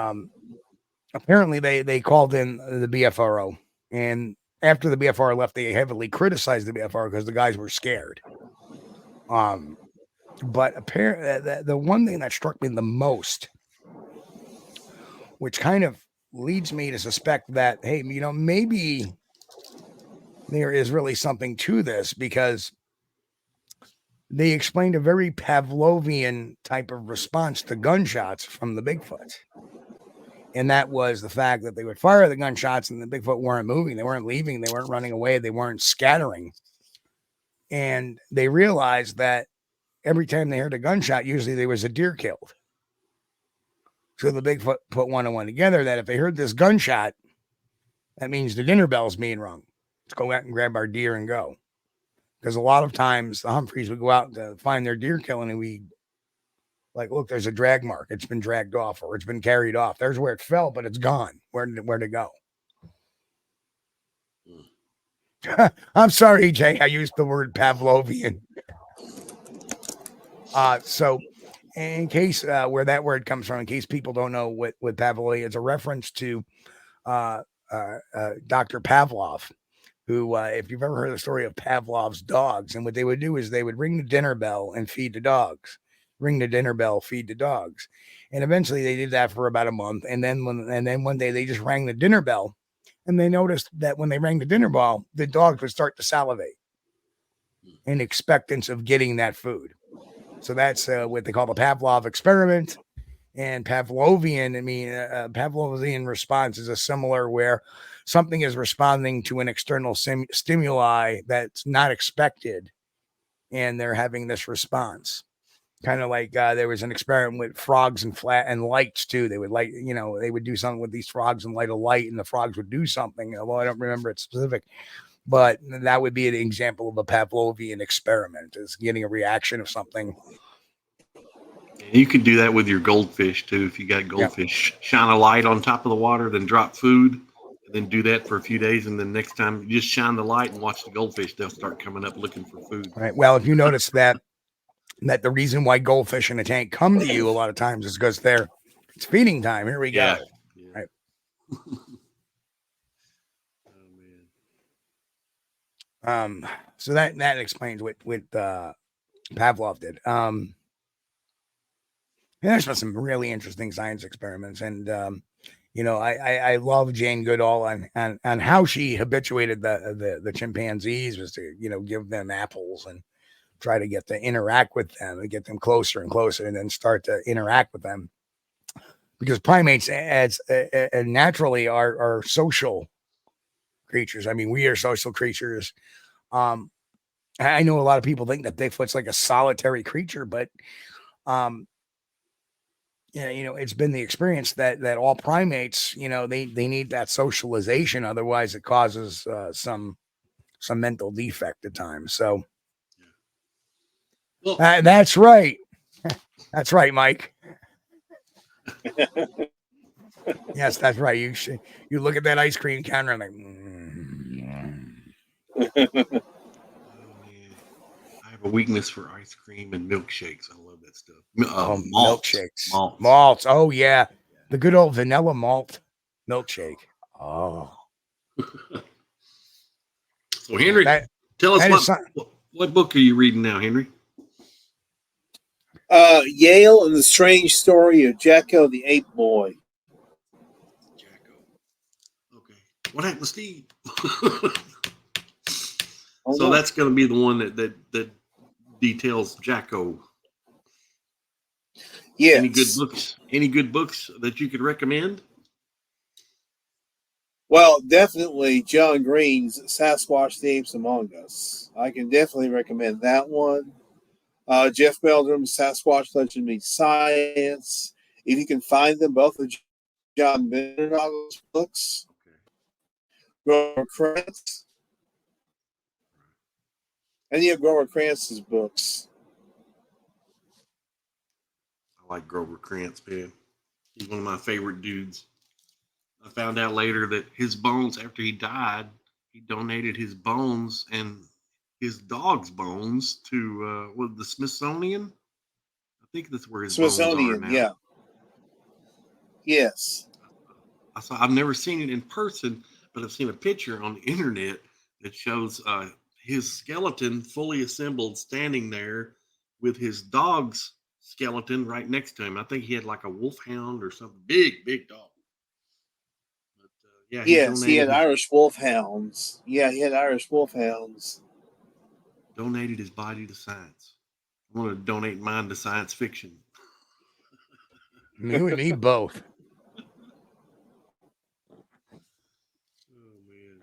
apparently they called in the BFRO. And after the BFR left, they heavily criticized the BFR because the guys were scared. But apparently the one thing that struck me the most, which kind of leads me to suspect that, hey, maybe there is really something to this, because they explained a very Pavlovian type of response to gunshots from the Bigfoot. And that was the fact that they would fire the gunshots and the Bigfoot weren't moving. They weren't leaving. They weren't running away. They weren't scattering. And they realized that every time they heard a gunshot, usually there was a deer killed. So the Bigfoot put one and one together that if they heard this gunshot, that means the dinner bell's being rung. Let's go out and grab our deer and go. Because a lot of times the Humphreys would go out to find their deer killing, and we Like, look, there's a drag mark. It's been dragged off or it's been carried off. There's where it fell, but it's gone. Where to go? I'm sorry, Jay. I used the word Pavlovian. So in case where that word comes from, in case people don't know what Pavlovian is, a reference to Dr. Pavlov, who, if you've ever heard the story of Pavlov's dogs, and what they would do is they would ring the dinner bell and feed the dogs. Ring the dinner bell, feed the dogs. And eventually they did that for about a month. And then one day they just rang the dinner bell, and they noticed that when they rang the dinner bell, the dogs would start to salivate in expectance of getting that food. So that's what they call the Pavlov experiment. And Pavlovian, Pavlovian response is a similar where something is responding to an external stimuli that's not expected, and they're having this response. Kind of like there was an experiment with frogs and lights too. They would they would do something with these frogs and light a light, and the frogs would do something. Although I don't remember it specific, but that would be an example of a Pavlovian experiment, is getting a reaction of something. You could do that with your goldfish too. If you got goldfish, shine a light on top of the water, then drop food, and then do that for a few days. And then next time you just shine the light and watch the goldfish, they'll start coming up looking for food. Right. Well, if you notice that the reason why goldfish in a tank come to you a lot of times is because it's feeding time. Here we go. Yeah. Right. Oh man. So that explains what Pavlov did. There's been some really interesting science experiments, and I love Jane Goodall on how she habituated the chimpanzees was to give them apples and try to get to interact with them and get them closer and closer, and then start to interact with them, because primates as naturally are social creatures. I mean, we are social creatures. I know a lot of people think that Bigfoot's like a solitary creature, but it's been the experience that all primates, they need that socialization. Otherwise, it causes some mental defect at times. So that's right. That's right, Mike. Yes, that's right. You look at that ice cream counter and Oh, I have a weakness for ice cream and milkshakes. I love that stuff. Milkshakes. Malts. Oh, yeah. The good old vanilla malt milkshake. Oh. So, Henry, tell us what book are you reading now, Henry? Yale and the Strange Story of Jacko the Ape Boy. Jacko. Okay. What happened to Steve? So that's going to be the one that details Jacko. Yes. Any good books that you could recommend? Well, definitely John Green's Sasquatch the Apes Among Us. I can definitely recommend that one. Jeff Meldrum's Sasquatch Legend Meets Science. If you can find them, both of John Bennett's books. Grover Krantz. Any of Grover Krantz's books. I like Grover Krantz, man. He's one of my favorite dudes. I found out later that his bones, after he died, he donated his bones and his dog's bones to the Smithsonian. I think that's where his bones are now. Yeah. Yes. I've never seen it in person, but I've seen a picture on the internet that shows his skeleton fully assembled, standing there with his dog's skeleton right next to him. I think he had like a wolfhound or something, big dog. But, he had Irish wolfhounds. Yeah, he had Irish wolfhounds. Donated his body to science. I want to donate mine to science fiction. You and me both. Oh man!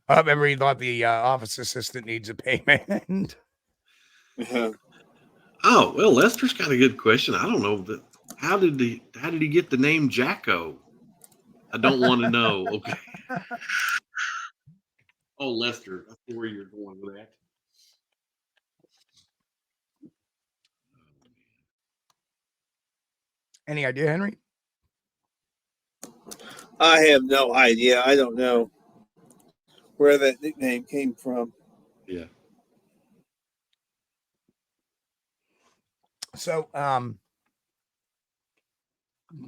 I remember he thought the office assistant needs a payment. Oh well, Lester's got a good question. I don't know how did he get the name Jacko? I don't want to know. Okay. Oh, Lester, I see where you're going with that. Any idea, Henry? I have no idea. I don't know where that nickname came from. Yeah. So,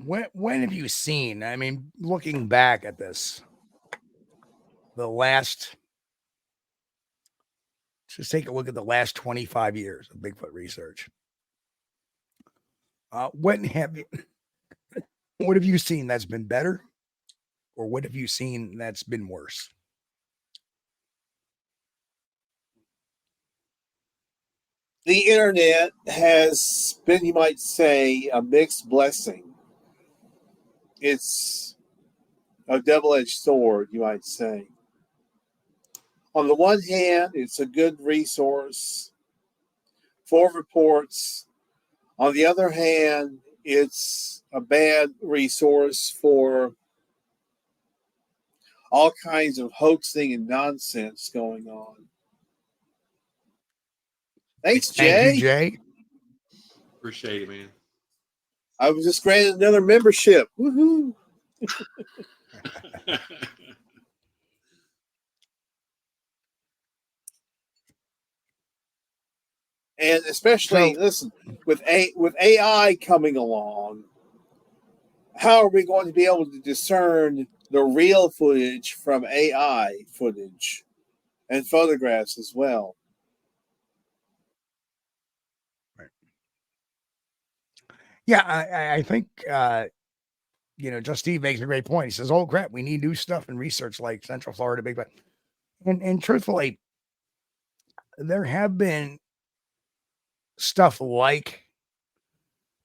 when have you seen? I mean, looking back at this, just take a look at the last 25 years of Bigfoot research. What have you seen that's been better, or what have you seen that's been worse? The internet has been, you might say, a mixed blessing. It's a double-edged sword, you might say. On the one hand, it's a good resource for reports. On the other hand, it's a bad resource for all kinds of hoaxing and nonsense going on. Thanks, Jay. Thank you, Jay. Appreciate it, man. I was just granted another membership. Woohoo! And especially, listen, with AI coming along, how are we going to be able to discern the real footage from AI footage and photographs as well? Right. Yeah, I think Just Steve makes a great point. He says, "Oh crap, we need new stuff and research like Central Florida Bigfoot." And truthfully, there have been stuff like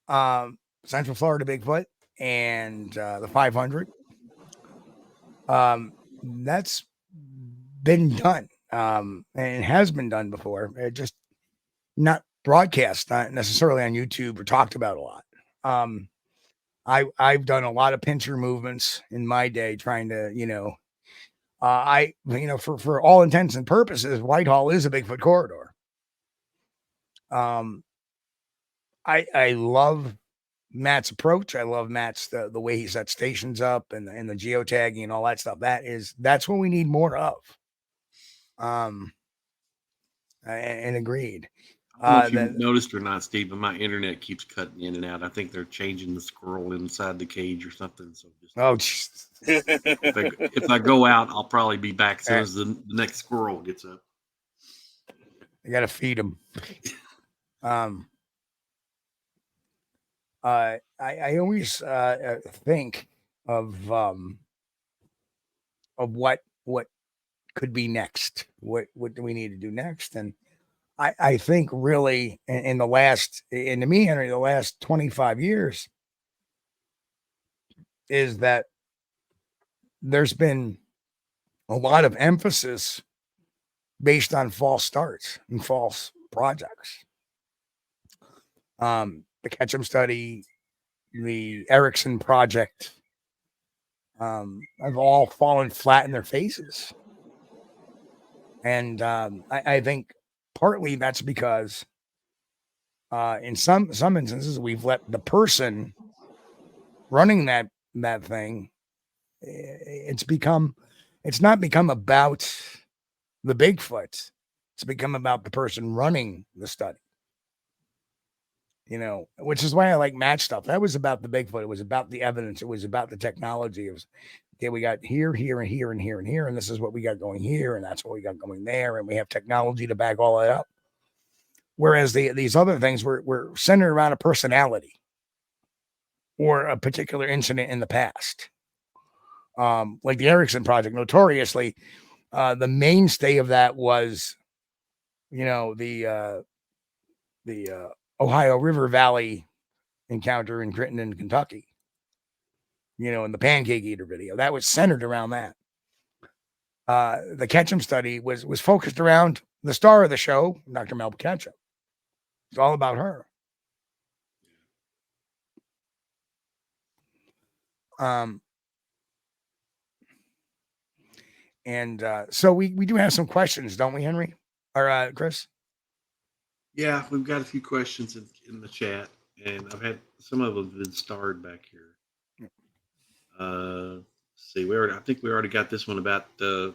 Central Florida Bigfoot and the 500. That's been done, and it has been done before. It just not broadcast, not necessarily on YouTube or talked about a lot. I've done a lot of pincher movements in my day, trying to, for all intents and purposes, Whitehall is a Bigfoot corridor. I love Matt's approach. I love Matt's the way he sets stations up and the geotagging and all that stuff. That's what we need more of. And agreed. I don't know if you noticed or not, Steve, but my internet keeps cutting in and out. I think they're changing the squirrel inside the cage or something. So if I go out, I'll probably be back as soon as the next squirrel gets up. You got to feed them. I always think of what could be next. What do we need to do next? And I think really in the last 25 years is that there's been a lot of emphasis based on false starts and false projects. The Ketchum study, the Erickson project, have all fallen flat in their faces. And I think partly that's because in some instances we've let the person running that thing, it's not become about the Bigfoot. It's become about the person running the study. Which is why I like Matt stuff. That was about the Bigfoot. It was about the evidence. It was about the technology. It was, okay, we got here, here, and here, and here, and here, and this is what we got going here, and that's what we got going there, and we have technology to back all that up. Whereas these other things were centered around a personality or a particular incident in the past. Like the Erickson project, notoriously, the mainstay of that was, the Ohio River Valley encounter in Crittenden, Kentucky, in the Pancake Eater video. That was centered around that. The Ketchum study was focused around the star of the show, Dr. Melba Ketchum. It's all about her. So we do have some questions, don't we, Henry? Or Chris? Yeah, we've got a few questions in the chat. and I've had some of them been starred back here. See, I think we already got this one about the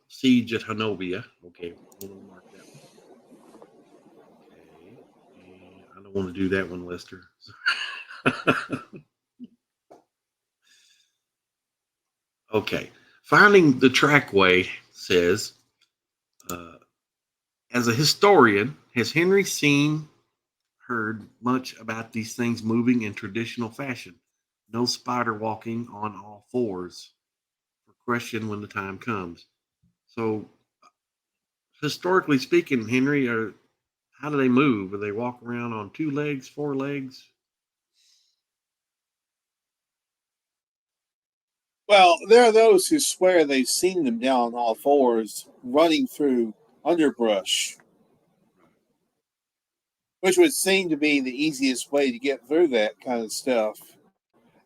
siege at Hanobia. Okay, we'll mark that one. Okay, and I don't want to do that one, Lester. Okay, finding the trackway says, as a historian, has Henry heard much about these things moving in traditional fashion? No spider walking on all fours. For question when the time comes. So, historically speaking, Henry, how do they move? Do they walk around on 2 legs, 4 legs? Well, there are those who swear they've seen them down on all fours running through underbrush, which would seem to be the easiest way to get through that kind of stuff,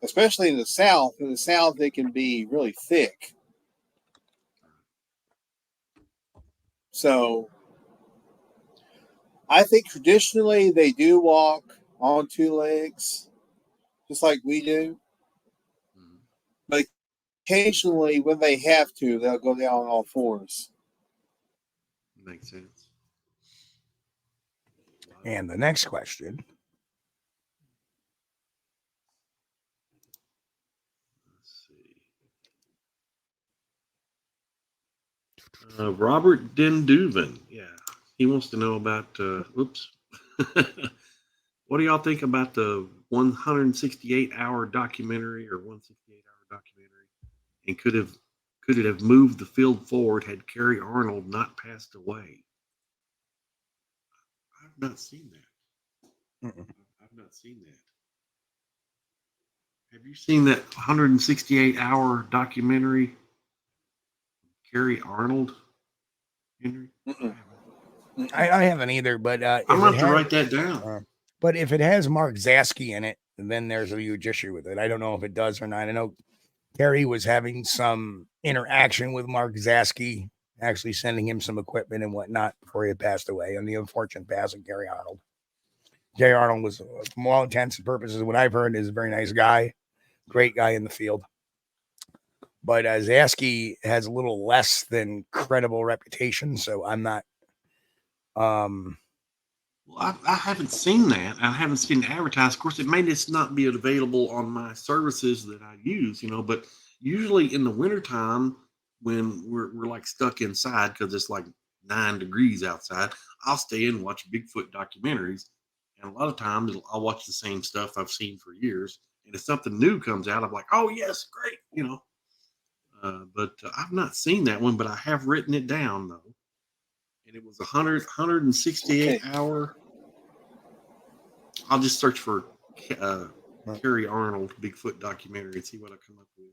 especially in the South. In the South, they can be really thick. So I think traditionally they do walk on 2 legs, just like we do. Mm-hmm. But occasionally, when they have to, they'll go down on all fours. Makes sense. And the next question. Let's see. Robert Denduven. Yeah. He wants to know about, oops. What do y'all think about the 168-hour documentary or 168-hour documentary? And could it have moved the field forward had Kerry Arnold not passed away? I've not seen that. I've not seen that. Have you seen that 168-hour documentary? Kerry Arnold, Henry? I haven't either, but I'm going to have to write that down. But if it has Mark Zasky in it, then there's a huge issue with it. I don't know if it does or not. I know Kerry was having some interaction with Mark Zasky, actually sending him some equipment and whatnot before he had passed away, on the unfortunate pass of Kerry Arnold. Kerry Arnold was, from all intents and purposes, what I've heard, is a very nice guy, great guy in the field. But Zasky has a little less than credible reputation, so I'm not. Well, I haven't seen that. I haven't seen it advertised. Of course, it may just not be available on my services that I use, but usually in the wintertime when we're like stuck inside because it's like 9 degrees outside, I'll stay in and watch Bigfoot documentaries. And a lot of times I'll watch the same stuff I've seen for years. And if something new comes out, I'm like, oh, yes, great, But I've not seen that one, but I have written it down, though. And it was 168 hour. I'll just search for Kerry Arnold Bigfoot documentary and see what I come up with.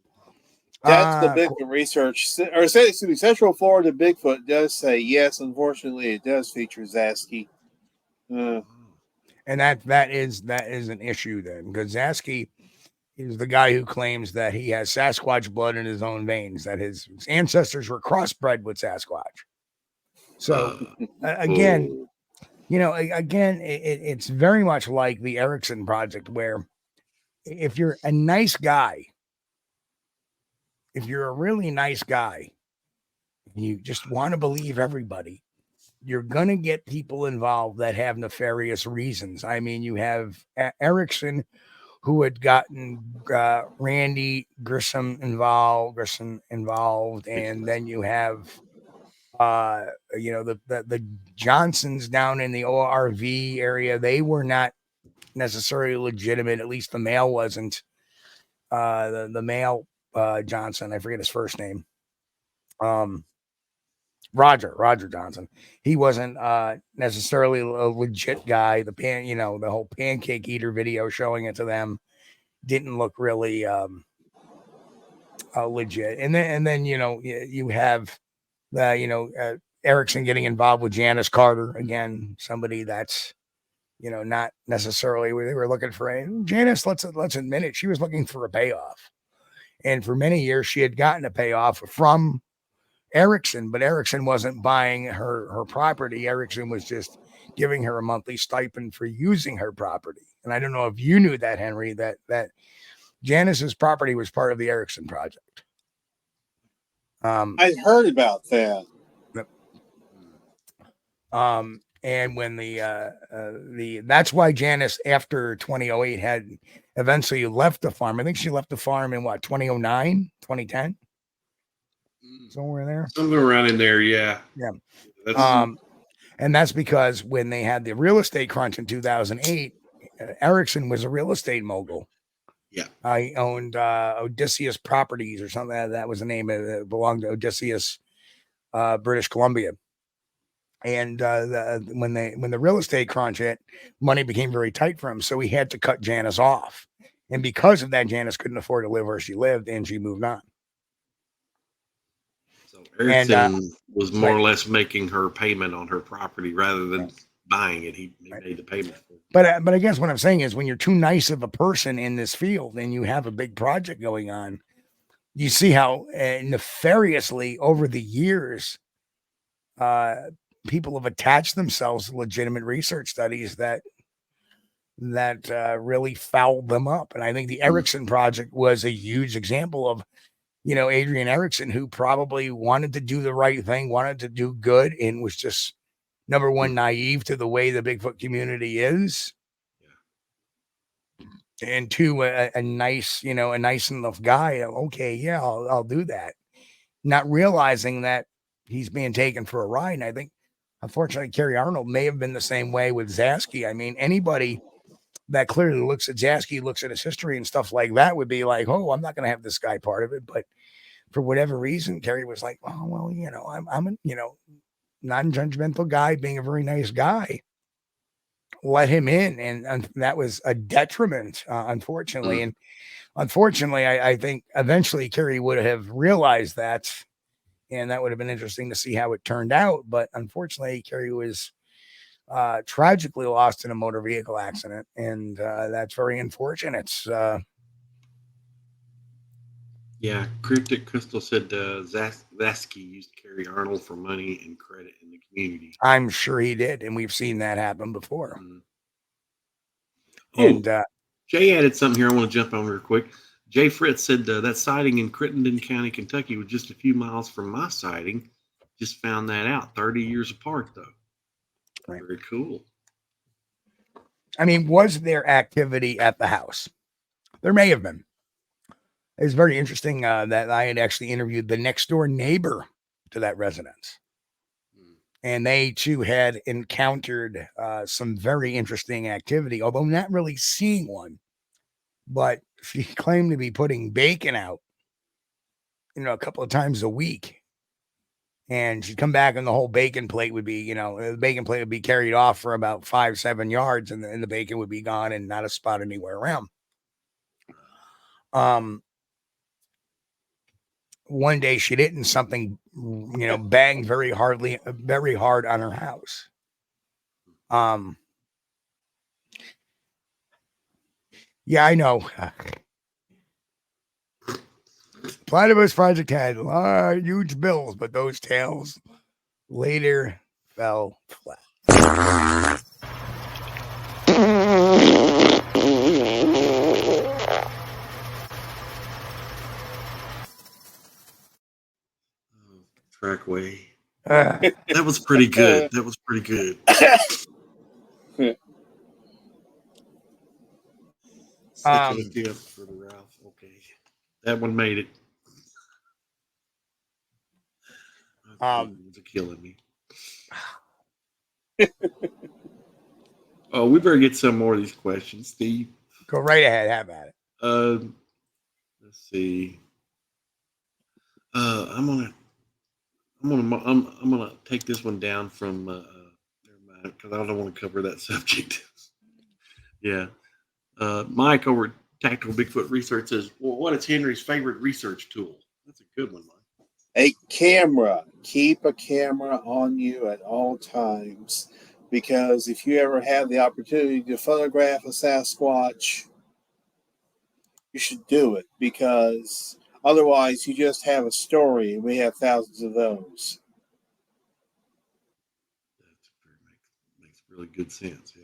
That's the Bigfoot research. Or Central Florida Bigfoot does say, yes, unfortunately, it does feature Zasky. And that is an issue then, because Zasky is the guy who claims that he has Sasquatch blood in his own veins, that his ancestors were crossbred with Sasquatch. So again, it's very much like the Erickson project, where if you're a nice guy, if you're a really nice guy, you just want to believe everybody, you're going to get people involved that have nefarious reasons. I mean, you have Erickson, who had gotten Randy Grissom involved, and then you have the Johnsons down in the ORV area. They were not necessarily legitimate. At least the male wasn't. The male Johnson, I forget his first name. Roger Johnson. He wasn't necessarily a legit guy. The whole pancake eater video showing it to them didn't look really legit. And then you have Erickson getting involved with Janice Carter, again, somebody that's not necessarily where they were looking for. Janice, let's admit it, she was looking for a payoff, and for many years she had gotten a payoff from Erickson, but Erickson wasn't buying her property. Erickson was just giving her a monthly stipend for using her property. And I don't know if you knew that, Henry, that Janice's property was part of the Erickson project. I'd heard about that. And when the that's why Janice, after 2008, had eventually left the farm. I think she left the farm in what, 2009, 2010, somewhere there, somewhere around in there. Yeah. And that's because when they had the real estate crunch in 2008, Erickson was a real estate mogul. Yeah, I owned Odysseus Properties or something. That was the name of it. It belonged to Odysseus, British Columbia. And when the real estate crunch hit, money became very tight for him. So he had to cut Janice off. And because of that, Janice couldn't afford to live where she lived, and she moved on. So Erickson was more or less making her payment on her property rather than buying it. He made the payment. But I guess what I'm saying is, when you're too nice of a person in this field and you have a big project going on, you see how nefariously over the years, people have attached themselves to legitimate research studies that really fouled them up. And I think the Erickson project was a huge example of, Adrian Erickson, who probably wanted to do the right thing, wanted to do good, and was just, number one, naive to the way the Bigfoot community is. And two, a nice enough guy. Okay, yeah, I'll do that. Not realizing that he's being taken for a ride. And I think, unfortunately, Kerry Arnold may have been the same way with Zasky. I mean, anybody that clearly looks at Zasky, looks at his history and stuff like that, would be like, oh, I'm not going to have this guy part of it. But for whatever reason, Kerry was like, oh, well, I'm a, non-judgmental guy, being a very nice guy. Let him in. And that was a detriment, unfortunately. And unfortunately, I think eventually Kerry would have realized that. And that would have been interesting to see how it turned out. But unfortunately, Kerry was tragically lost in a motor vehicle accident. And that's very unfortunate. Yeah, Cryptic Crystal said Zasky used Kerry Arnold for money and credit in the community. I'm sure he did. And we've seen that happen before. And Jay added something here I want to jump on real quick. Jay Fritz said that sighting in Crittenden County, Kentucky was just a few miles from my sighting. Just found that out 30 years apart, though. Right. Very cool. I mean, was there activity at the house? There may have been. It was very interesting that I had actually interviewed the next door neighbor to that residence. And they too had encountered some very interesting activity, although not really seeing one. But she claimed to be putting bacon out, a couple of times a week. And she'd come back and the whole bacon plate would be, the bacon plate would be carried off for about 5-7 yards, and the bacon would be gone and not a spot anywhere around. One day she didn't, something, banged very hard on her house. Yeah, I know. Platypus Project had huge bills, but those tails later fell flat. Trackway. That was pretty good. That was pretty good. For the Ralph. Okay, that one made it. It's killing me. Oh, we better get some more of these questions, Steve. Go right ahead. Have at it. Let's see. I'm gonna take this one down from because I don't want to cover that subject. Yeah. Mike over at Tactical Bigfoot Research says, well, what is Henry's favorite research tool? That's a good one, Mike. A camera. Keep a camera on you at all times, because if you ever have the opportunity to photograph a Sasquatch, you should do it, because otherwise you just have a story, and we have thousands of those. That makes really good sense. Yeah.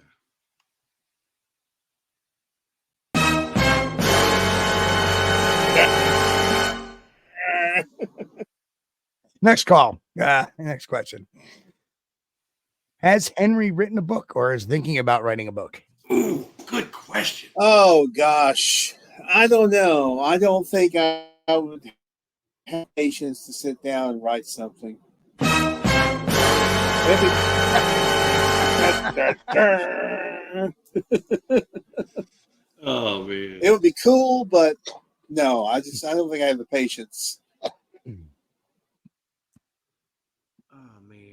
Next call. Next question. Has Henry written a book or is thinking about writing a book? Ooh, good question. Oh gosh, I don't know. I don't think I would have patience to sit down and write something. Oh man, It would be cool, but no, I don't think I have the patience. oh man,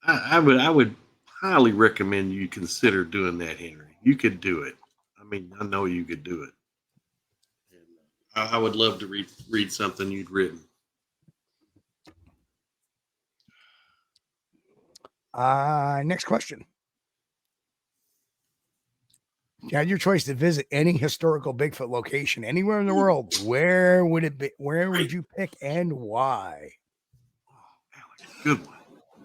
I would highly recommend you consider doing that, Henry. You could do it. I mean, I know you could do it. And I would love to read something you'd written. Next question. You had your choice to visit any historical Bigfoot location anywhere in the world. Where would it be? Where would you pick and why? Oh, Alex, good one.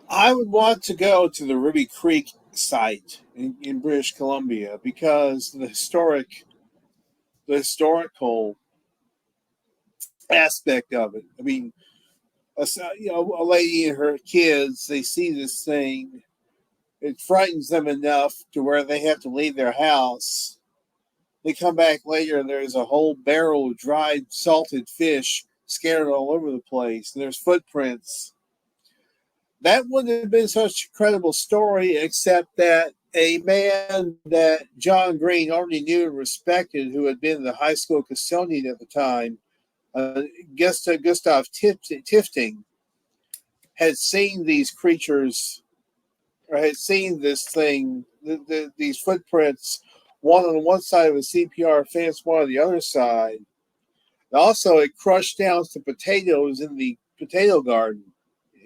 I would want to go to the Ruby Creek site in British Columbia because the historical aspect of it. I mean, a lady and her kids, they see this thing. It frightens them enough to where they have to leave their house. They come back later and there's a whole barrel of dried salted fish scattered all over the place. And there's footprints. That wouldn't have been such a credible story, except that a man that John Green already knew and respected, who had been the high school custodian at the time, Gustav Tifting, had seen these creatures, or had seen this thing, these footprints, one on one side of a CPR fence, one on the other side. Also, it crushed down some potatoes in the potato garden,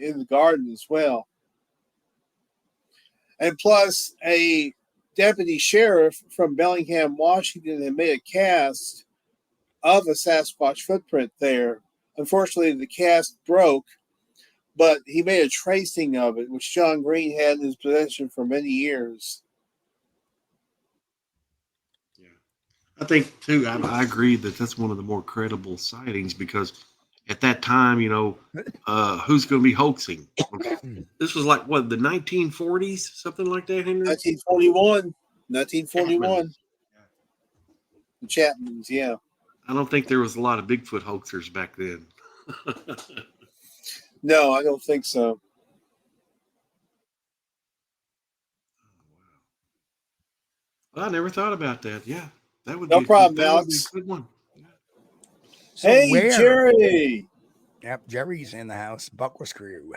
as well. And plus, a deputy sheriff from Bellingham, Washington, had made a cast of a Sasquatch footprint there. Unfortunately, the cast broke, but he made a tracing of it, which John Green had in his possession for many years. Yeah, I think too. I agree that that's one of the more credible sightings because at that time, who's going to be hoaxing? Okay. This was like what, the 1940s, something like that, Henry. 1941. The Chapmans, yeah. I don't think there was a lot of Bigfoot hoaxers back then. No, I don't think so. Well, I never thought about that. Yeah, that would No be problem, that would be Alex. a good one. Yeah. So Hey, Jerry. Yep, Jerry's in the house. Buckwas crew.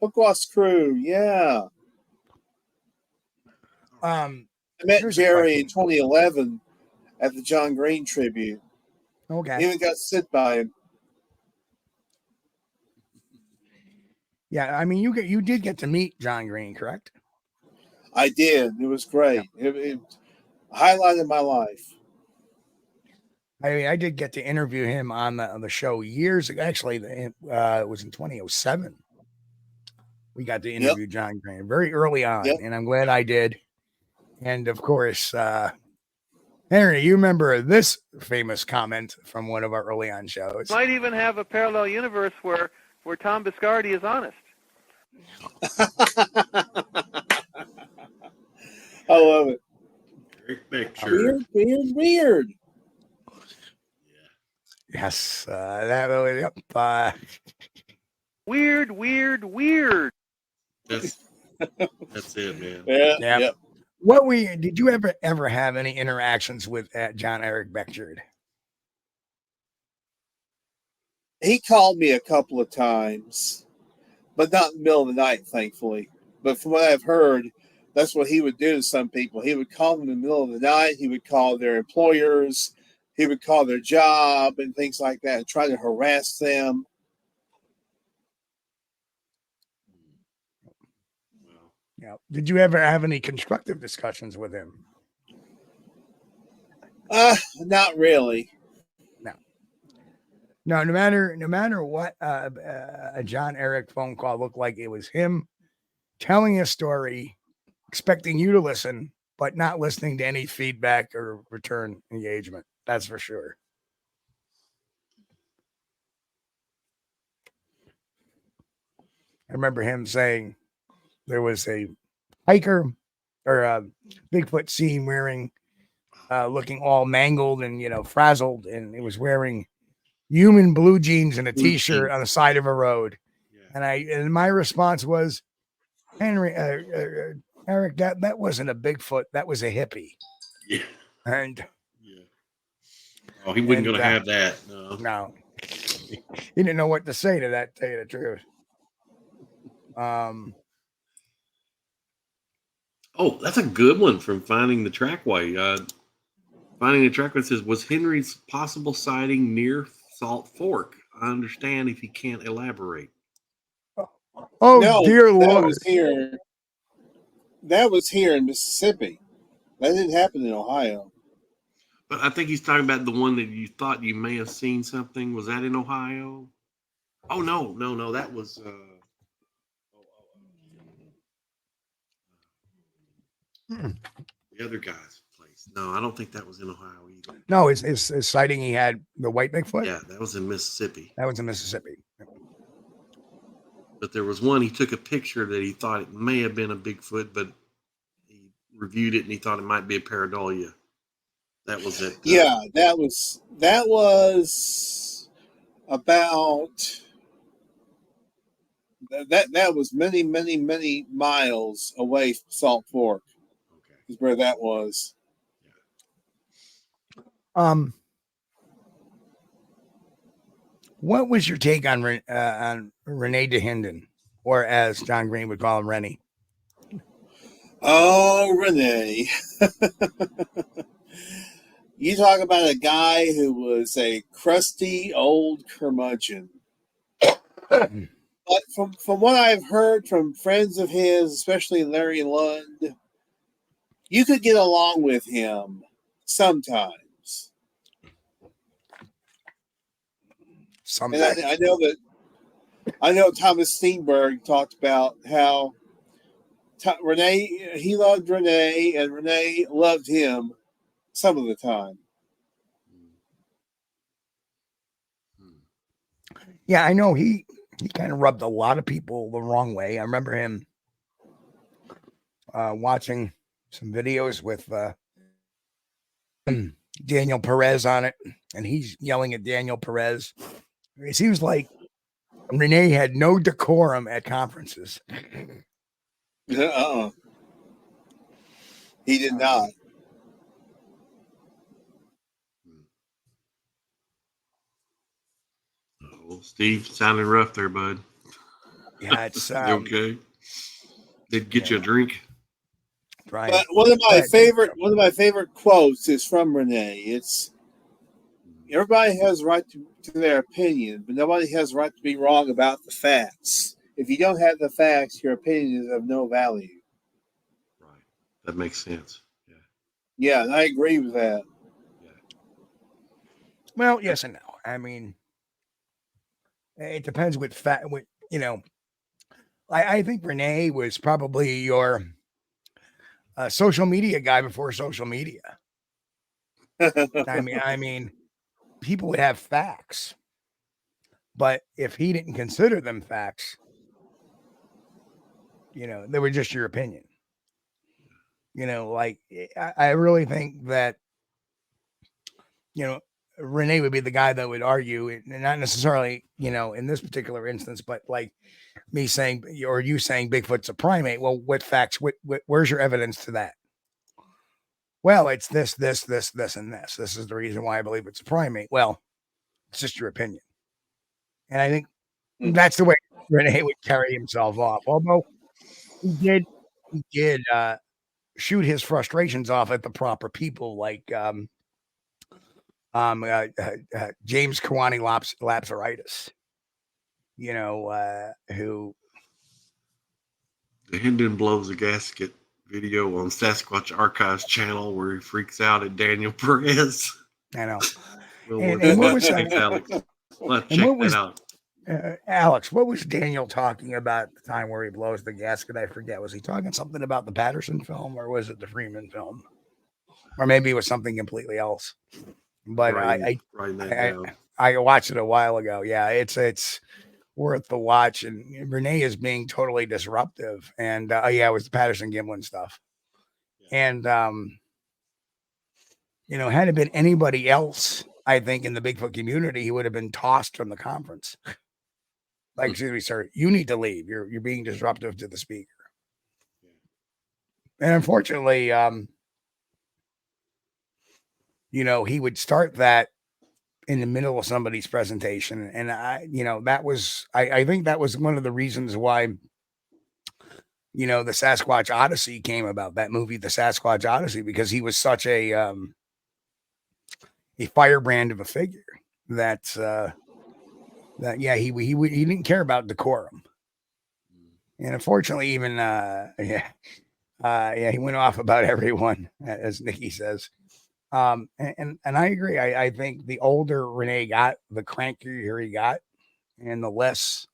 Buckwas crew, yeah. I met Jerry in 2011 at the John Green tribute. Okay. Even got to sit by him. Yeah, I mean, you did get to meet John Green, correct? I did. It was great. Yeah. It highlighted my life. I mean, I did get to interview him on the show years ago. Actually, it was in 2007. We got to interview John Green very early on, and I'm glad I did. And of course, Henry, you remember this famous comment from one of our early on shows. Might even have a parallel universe where Tom Biscardi is honest. I love it. Great picture. Weird. Yes, that really. Yep. Weird. That's it, man. Yeah. Yep. Did you ever have any interactions with John Eric Beckjord? He called me a couple of times, but not in the middle of the night, thankfully. But from what I've heard, that's what he would do to some people. He would call them in the middle of the night. He would call their employers. He would call their job and things like that and try to harass them. Yeah. Did you ever have any constructive discussions with him? Not really. No. No matter what a John Eric phone call looked like, it was him telling a story, expecting you to listen, but not listening to any feedback or return engagement. That's for sure. I remember him saying there was a hiker or a Bigfoot seen wearing, looking all mangled and, frazzled, and it was wearing human blue jeans and a t-shirt on the side of a road. Yeah. And my response was, Henry, Eric, that wasn't a Bigfoot. That was a hippie. Yeah. And he wasn't going to have that. No. He didn't know what to say to that, to tell you the truth. Oh, that's a good one from Finding the Trackway. Finding the Trackway says, was Henry's possible sighting near Salt Fork? I understand if he can't elaborate. Oh, no, dear that Lord. That was here in Mississippi. That didn't happen in Ohio. But I think he's talking about the one that you thought you may have seen something. Was that in Ohio? Oh, no. That was... the other guy's place. No, I don't think that was in Ohio either. No, his sighting, he had the white Bigfoot. Yeah, that was in Mississippi. That was in Mississippi. But there was one, he took a picture that he thought it may have been a Bigfoot, but he reviewed it and he thought it might be a pareidolia. That was it. Yeah, that was about that was many miles away from Salt Fork. Okay. Is where that was. What was your take on Renee DeHinden, or as John Green would call him, Rennie? Oh, Renee. You talk about a guy who was a crusty old curmudgeon. But from what I've heard from friends of his, especially Larry Lund, you could get along with him sometimes. Sometimes. And I know Thomas Steenberg talked about how he loved Renee and Renee loved him some of the time. Yeah, I know he kind of rubbed a lot of people the wrong way. I remember him watching some videos with Daniel Perez on it, and he's yelling at Daniel Perez. It seems like Renee had no decorum at conferences. He did not. Steve, sounding rough there, bud. Yeah, it's okay. Did get you a drink? Right. But one of my favorite quotes is from Renee. It's everybody has a right to their opinion, but nobody has a right to be wrong about the facts. If you don't have the facts, your opinion is of no value. Right. That makes sense. Yeah. Yeah, and I agree with that. Yeah. Well, yes and no. I mean, it depends what fact. I think Renee was probably your social media guy before social media. I mean, people would have facts, but if he didn't consider them facts, they were just your opinion. I really think that, Renee would be the guy that would argue, and not necessarily, in this particular instance, but like me saying, or you saying Bigfoot's a primate. Well, what facts, where's your evidence to that? Well, it's this, and this. This is the reason why I believe it's a primate. Well, it's just your opinion. And I think that's the way Renee would carry himself off. Although he did shoot his frustrations off at the proper people, like James Kawani Lapsaritis, who the Hendon blows a gasket video on Sasquatch Archives channel where he freaks out at Daniel Perez. I know. We'll check that out. Alex, what was Daniel talking about at the time where he blows the gasket? I forget. Was he talking something about the Patterson film, or was it the Freeman film? Or maybe it was something completely else. But I watched it a while ago. Yeah, it's worth the watch. And Renee is being totally disruptive. And yeah, it was the Patterson Gimlin stuff. And you know, had it been anybody else, I think in the Bigfoot community, he would have been tossed from the conference. Like, excuse me, sir, you need to leave. You're being disruptive to the speaker. And unfortunately, you know, he would start that in the middle of somebody's presentation. And I think that was one of the reasons why, you know, the Sasquatch Odyssey came about, that movie, the Sasquatch Odyssey, because he was such a firebrand of a figure that he didn't care about decorum. And unfortunately, even he went off about everyone, as Nikki says. And I agree. I think the older Renee got, the crankier he got, and the less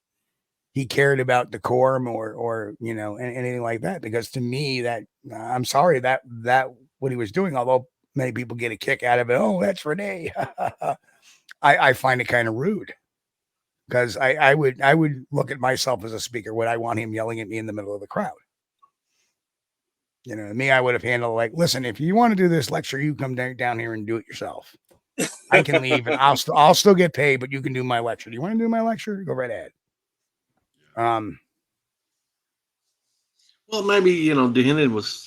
he cared about decorum or you know, anything like that. Because to me, that I'm sorry that what he was doing, although many people get a kick out of it. Oh, that's Renee. I find it kind of rude, because I would look at myself as a speaker. Would I want him yelling at me in the middle of the crowd? You know, me, I would have handled like, listen, if you want to do this lecture, you come down here and do it yourself. I can leave and I'll still get paid, but you can do my lecture. Do you want to do my lecture? Go right ahead. Well, maybe, you know, Dehennon was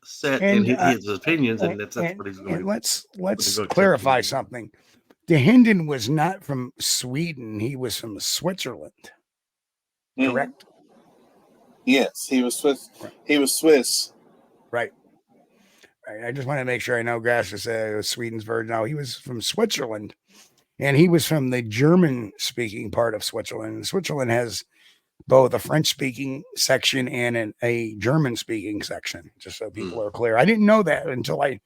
set in his opinions, and that's what he's going to do. Let's clarify something. Dehennon was not from Sweden. He was from Switzerland. Correct? Yes, he was Swiss. Right. He was Swiss. Right. I just want to make sure I know Grasher said it was Sweden's version. No, he was from Switzerland, and he was from the German-speaking part of Switzerland. And Switzerland has both a French-speaking section and a German-speaking section, just so people are clear. I didn't know that until I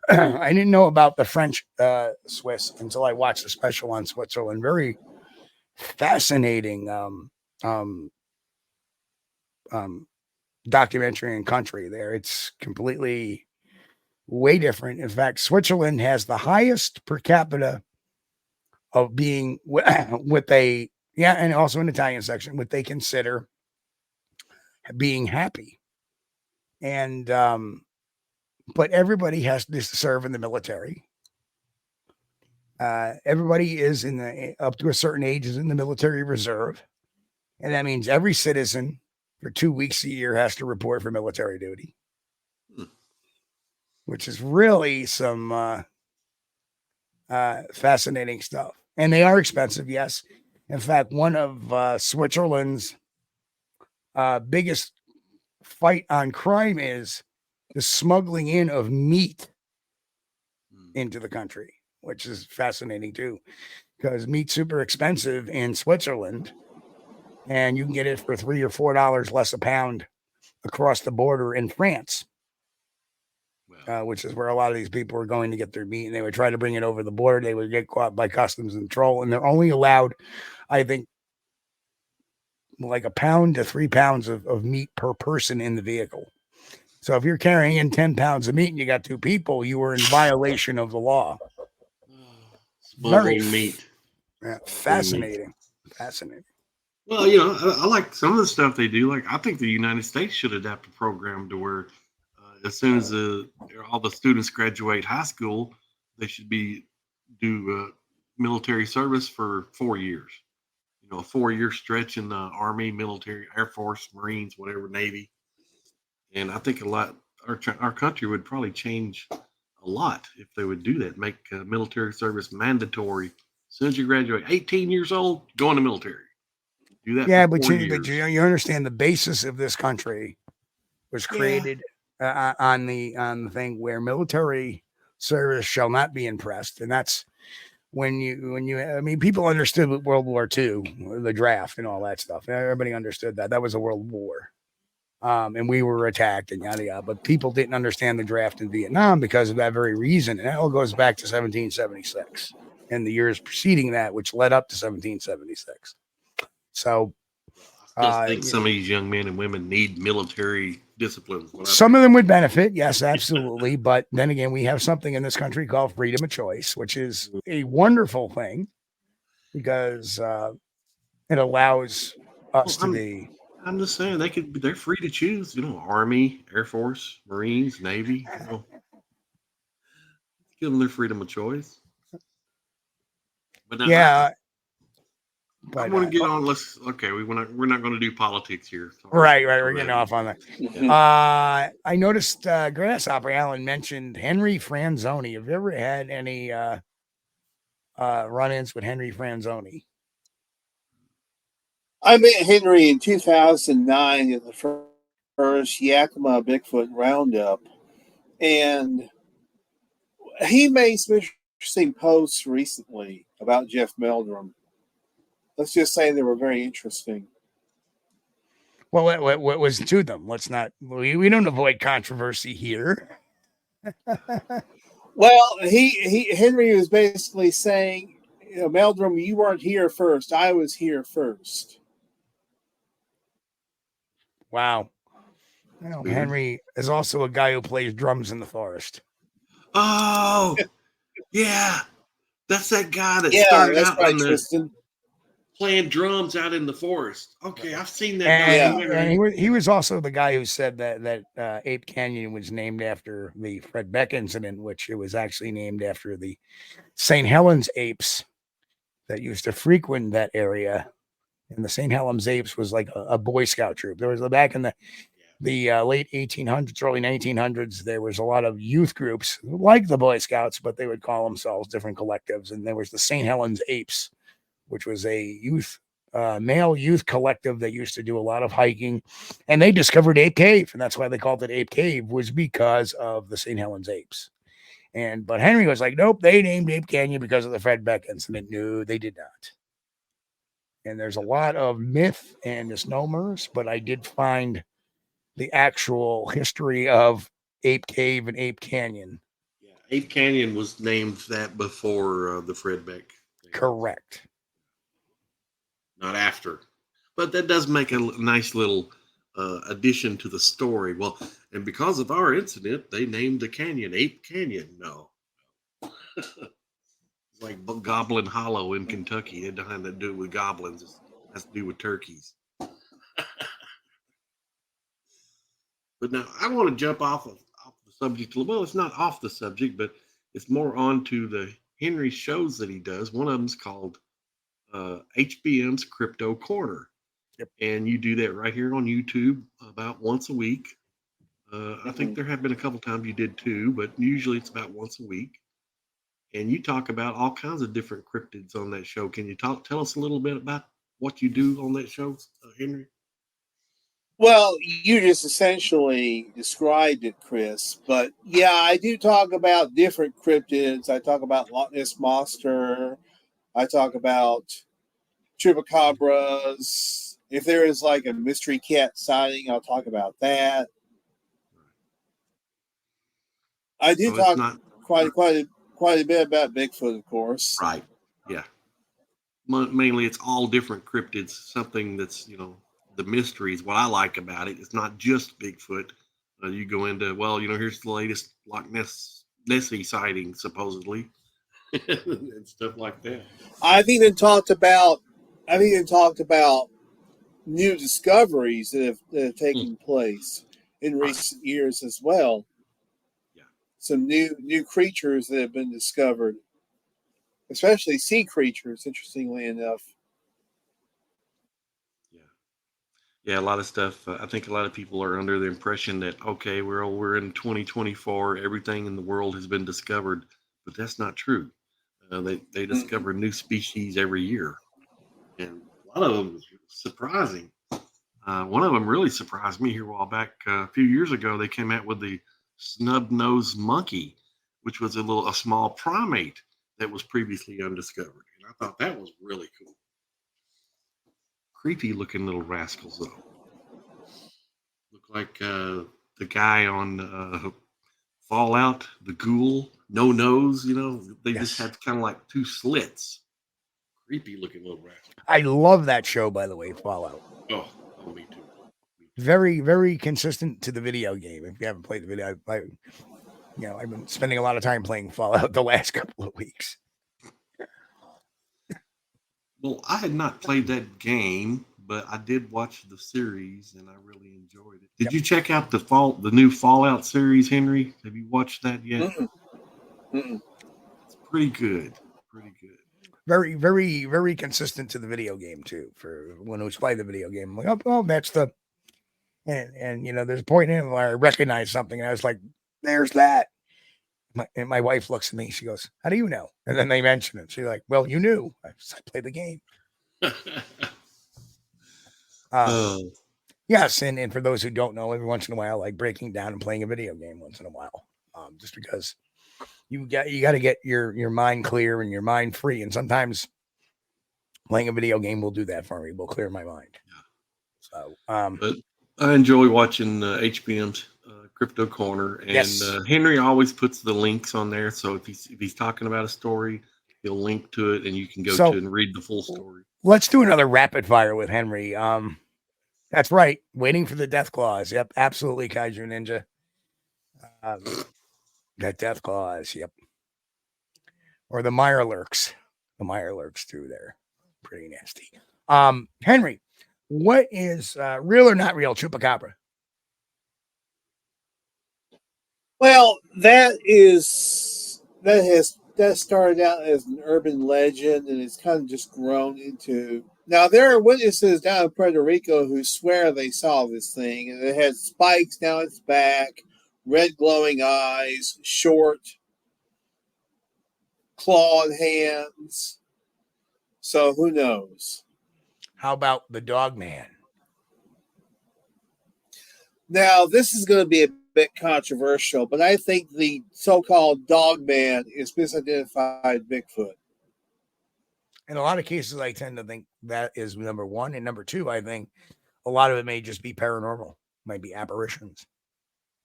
didn't know about the French Swiss until I watched the special on Switzerland. Very fascinating documentary and country there. It's completely way different. In fact, Switzerland has the highest per capita of being and also an Italian section, what they consider being happy. And but everybody has to serve in the military. Everybody is up to a certain age is in the military reserve. And that means every citizen for 2 weeks a year has to report for military duty, which is really some fascinating stuff. And they are expensive, yes. In fact, one of Switzerland's biggest fight on crime is the smuggling in of meat into the country, which is fascinating too, because meat's super expensive in Switzerland, and you can get it for $3 or $4 less a pound across the border in France, which is where a lot of these people are going to get their meat, and they would try to bring it over the border. They would get caught by customs and control, and they're only allowed, I think, like 1 pound to 3 pounds of meat per person in the vehicle. So if you're carrying in 10 pounds of meat and you got 2 people, you were in violation of the law. Very meat. Yeah, fascinating. Fascinating. Well, you know, I like some of the stuff they do. Like, I think the United States should adapt a program to where as soon as all the students graduate high school, they should do military service for 4 years. You know, a 4-year stretch in the Army, military, Air Force, Marines, whatever, Navy. And I think our country would probably change a lot if they would do that, make military service mandatory. As soon as you graduate, 18 years old, go in the military. Do that. Yeah, but you understand the basis of this country was created on the thing where military service shall not be impressed, and that's when you people understood World War II, the draft and all that stuff. Everybody understood that was a world war. And we were attacked and yada yada, but people didn't understand the draft in Vietnam because of that very reason. And that all goes back to 1776 and the years preceding that, which led up to 1776. So I still think some of these young men and women need military disciplines. Some of them would benefit, yes, absolutely. But then again, we have something in this country called freedom of choice, which is a wonderful thing because it allows us to be. I'm just saying they're free to choose, Army, Air Force, Marines, Navy, give them their freedom of choice. But now, I want to get on. We're not going to do politics here. Right. We're getting off on that. Yeah. I noticed Grasshopper Allen mentioned Henry Franzoni. Have you ever had any run-ins with Henry Franzoni? I met Henry in 2009 at the first Yakima Bigfoot Roundup, and he made some interesting posts recently about Jeff Meldrum. Let's just say they were very interesting. Well, what was to them? Let's not. We don't avoid controversy here. Well, Henry was basically saying, Meldrum, you weren't here first. I was here first. Wow. Henry is also a guy who plays drums in the forest. Oh, yeah. That's that guy that started out playing drums out in the forest. Okay, I've seen that guy. And he was also the guy who said that Ape Canyon was named after the Fred Beck incident, which it was actually named after the St. Helens apes that used to frequent that area. And the St. Helens apes was like a Boy Scout troop. There was back in the late 1800s, early 1900s, there was a lot of youth groups like the Boy Scouts, but they would call themselves different collectives. And there was the St. Helens Apes, which was a male youth collective that used to do a lot of hiking. And they discovered Ape Cave. And that's why they called it Ape Cave, was because of the St. Helens Apes. But Henry was like, nope, they named Ape Canyon because of the Fred Beck incident. No, they did not. And there's a lot of myth and misnomers, but I did find the actual history of Ape Cave and Ape Canyon. Yeah, Ape Canyon was named that before the Fred Beck thing. Correct. Not after. But that does make a nice little addition to the story. Well, and because of our incident, they named the canyon Ape Canyon. No. It's like Goblin Hollow in Kentucky. It doesn't have to do with goblins. It has to do with turkeys. But now I want to jump off the subject. Well, it's not off the subject, but it's more on to the Henry shows that he does. One of them's called HBM's Crypto Corner. Yep. And you do that right here on YouTube about once a week. I think there have been a couple times you did two, but usually it's about once a week. And you talk about all kinds of different cryptids on that show. Can you tell us a little bit about what you do on that show, Henry? Well, you just essentially described it, Chris. But yeah, I do talk about different cryptids. I talk about Loch Ness Monster. I talk about chupacabras. If there is like a mystery cat sighting, I'll talk about that. I do talk quite a bit about Bigfoot, of course. Right. Yeah. Mainly, it's all different cryptids. Something that's the mysteries. What I like about it, it's not just Bigfoot. You go into here's the latest Loch Nessie sighting supposedly, and stuff like that. I've even talked about new discoveries that have taken place in recent years as well. Yeah, some new creatures that have been discovered, especially sea creatures. Interestingly enough. Yeah, a lot of stuff. I think a lot of people are under the impression that we're in 2024, everything in the world has been discovered, but that's not true. They discover new species every year, and a lot of them is surprising. One of them really surprised me here a while back. A few years ago, they came out with the snub-nosed monkey, which was a small primate that was previously undiscovered, and I thought that was really cool. Creepy looking little rascals though. Look like the guy on Fallout, the ghoul, no nose, they just had kind of like two slits. Creepy looking little rat. I love that show, by the way, Fallout. Oh, me too. Very, very consistent to the video game. If you haven't played the video, I've been spending a lot of time playing Fallout the last couple of weeks. Well, I had not played that game, but I did watch the series and I really enjoyed it. Did you check out the new Fallout series, Henry? Have you watched that yet? It's pretty good. Pretty good. Very, very, very consistent to the video game too. For when who's played the video game, I'm like, oh, that's the. And there's a point in it where I recognize something, and I was like, "There's that." And my wife looks at me. She goes, "How do you know?" And then they mention it. She's like, "Well, you knew. I played the game." Yes, and for those who don't know, every once in a while, like breaking down and playing a video game once in a while, just because you got to get your mind clear and your mind free, and sometimes playing a video game will do that for me. Will clear my mind. Yeah. So, but I enjoy watching HBM's Crypto Corner, and yes. Henry always puts the links on there. So if he's talking about a story, he'll link to it, and you can go to and read the full story. Let's do another rapid fire with Henry. That's right. Waiting for the death clause. Yep, absolutely, Kaiju Ninja. That death clause. Yep. Or the Mirelurks. The Mirelurks too. They're pretty nasty. Henry, what is real or not real chupacabra? Well, that started out as an urban legend, and it's kind of just grown into. Now there are witnesses down in Puerto Rico who swear they saw this thing, and it had spikes down its back, red glowing eyes, short, clawed hands. So who knows? How about the dog man? Now this is going to be a bit controversial, but I think the so-called dog man is misidentified Bigfoot. In a lot of cases, I tend to think that is number one. And number two, I think a lot of it may just be paranormal, might be apparitions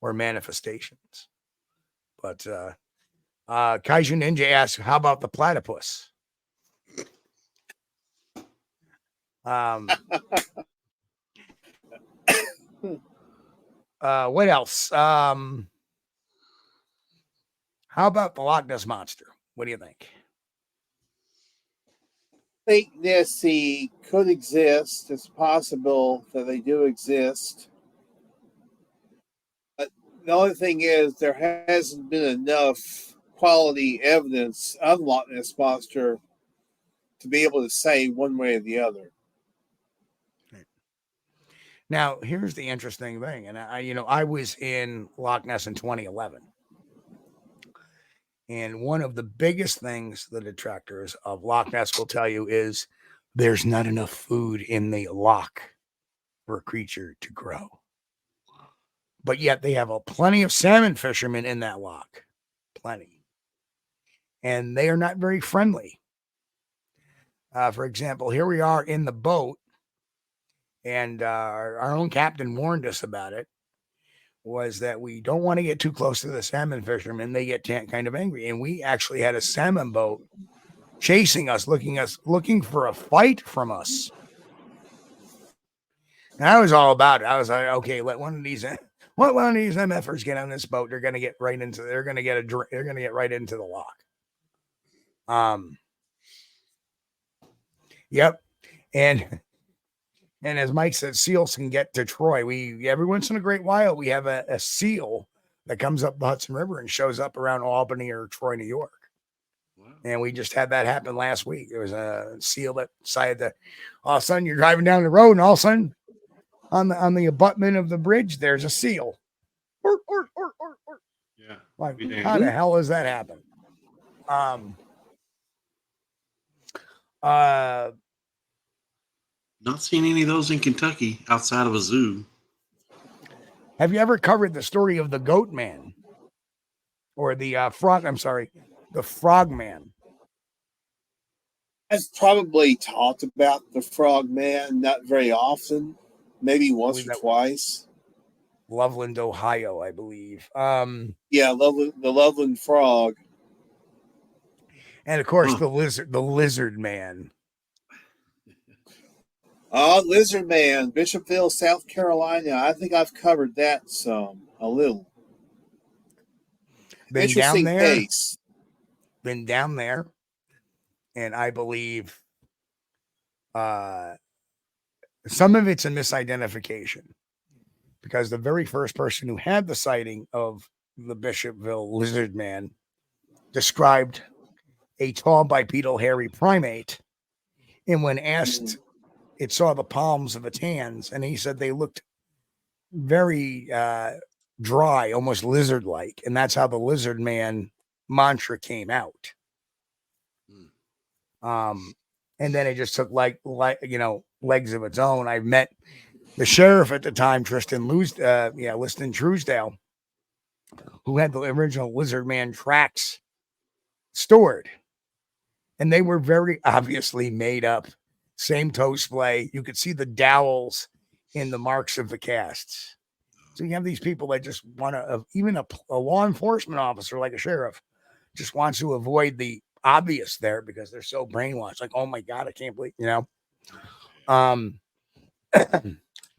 or manifestations. But Kaiju Ninja asks, how about the platypus? What else? How about the Loch Ness Monster? What do you think? I think Nessie could exist. It's possible that they do exist. But the only thing is there hasn't been enough quality evidence of Loch Ness Monster to be able to say one way or the other. Now, here's the interesting thing. And I was in Loch Ness in 2011. And one of the biggest things the detractors of Loch Ness will tell you is there's not enough food in the loch for a creature to grow. But yet they have plenty of salmon fishermen in that loch. Plenty. And they are not very friendly. For example, here we are in the boat, and our own captain warned us about it, was that we don't want to get too close to the salmon fishermen. They get kind of angry. And we actually had a salmon boat chasing us, looking for a fight from us. And I was all about it. I was like, okay, let one of these MFers get on this boat. They're going to get right into the loch. Yep. And as Mike said, seals can get to Troy. Every once in a great while, we have a seal that comes up the Hudson River and shows up around Albany or Troy, New York. Wow. And we just had that happen last week. There was a seal that decided that all of a sudden you're driving down the road, and all of a sudden on the abutment of the bridge, there's a seal. Yeah. Like, how the hell does that happen? Not seen any of those in Kentucky outside of a zoo. Have you ever covered the story of the goat man or the frog? I'm sorry, the frog man. I've probably talked about the frog man, not very often, maybe once or twice. Loveland, Ohio, I believe. Yeah, the Loveland frog. And of course, the lizard man. Oh, Lizard Man, Bishopville, South Carolina. I think I've covered that a little. Been down Interesting there. case. Been down there. And I believe some of it's a misidentification, because the very first person who had the sighting of the Bishopville Lizard Man described a tall bipedal hairy primate. And when asked, it saw the palms of its hands, and he said they looked very dry, almost lizard-like. And that's how the Lizard Man mantra came out. And then it just took legs of its own. I met the sheriff at the time, Liston Truesdale, who had the original Lizard Man tracks stored. And they were very obviously made up. Same toe splay. You could see the dowels in the marks of the casts. So you have these people that just want to, even a law enforcement officer like a sheriff, just wants to avoid the obvious there because they're so brainwashed. Like, oh my God, I can't believe,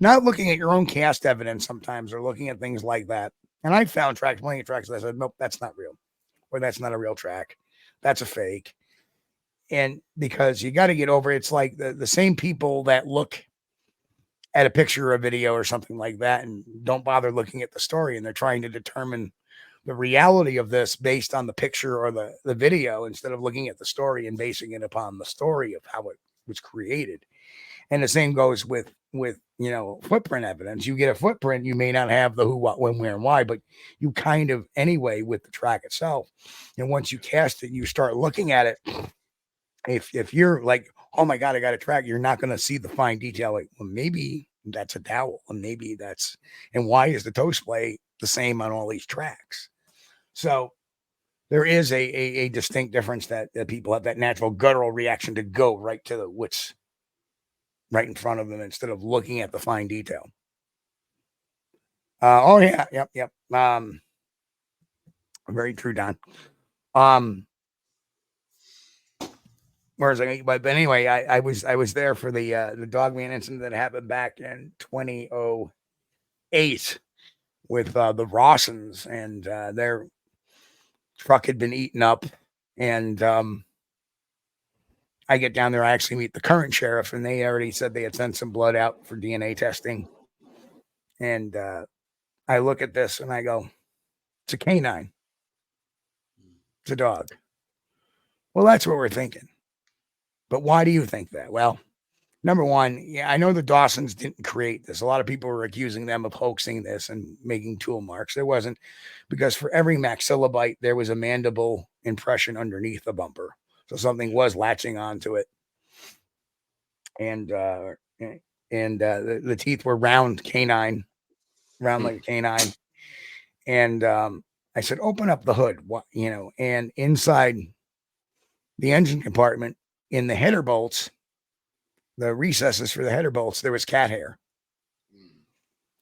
not looking at your own cast evidence sometimes, or looking at things like that. And I found plenty of tracks that I said, nope, that's not real, or that's not a real track. That's a fake. And because you got to get over, it's like the same people that look at a picture or a video or something like that and don't bother looking at the story, and they're trying to determine the reality of this based on the picture or the video, instead of looking at the story and basing it upon the story of how it was created. And the same goes with footprint evidence. You get a footprint, you may not have the who, what, when, where, and why, but you kind of anyway with the track itself. And once you cast it, you start looking at it. If you're like, oh my God, I got a track, you're not going to see the fine detail. Like, well, maybe that's a dowel, and maybe that's, and why is the toe splay the same on all these tracks? So there is a distinct difference that people have that natural guttural reaction to go right to what's right in front of them instead of looking at the fine detail. Yep. Very true, Don. Whereas, but anyway, I was there for the Dogman incident that happened back in 2008 with the Rawsons, and their truck had been eaten up, and I get down there. I actually meet the current sheriff, and they already said they had sent some blood out for DNA testing. And I look at this and I go, it's a canine. It's a dog. Well, that's what we're thinking. But why do you think that? Well, number one, I know the Dawsons didn't create this. A lot of people were accusing them of hoaxing this and making tool marks. There wasn't, because for every maxillobite, there was a mandible impression underneath the bumper. So something was latching onto it. And the teeth were round like a canine. And I said, open up the hood, and inside the engine compartment, in the header bolts, the recesses for the header bolts, there was cat hair.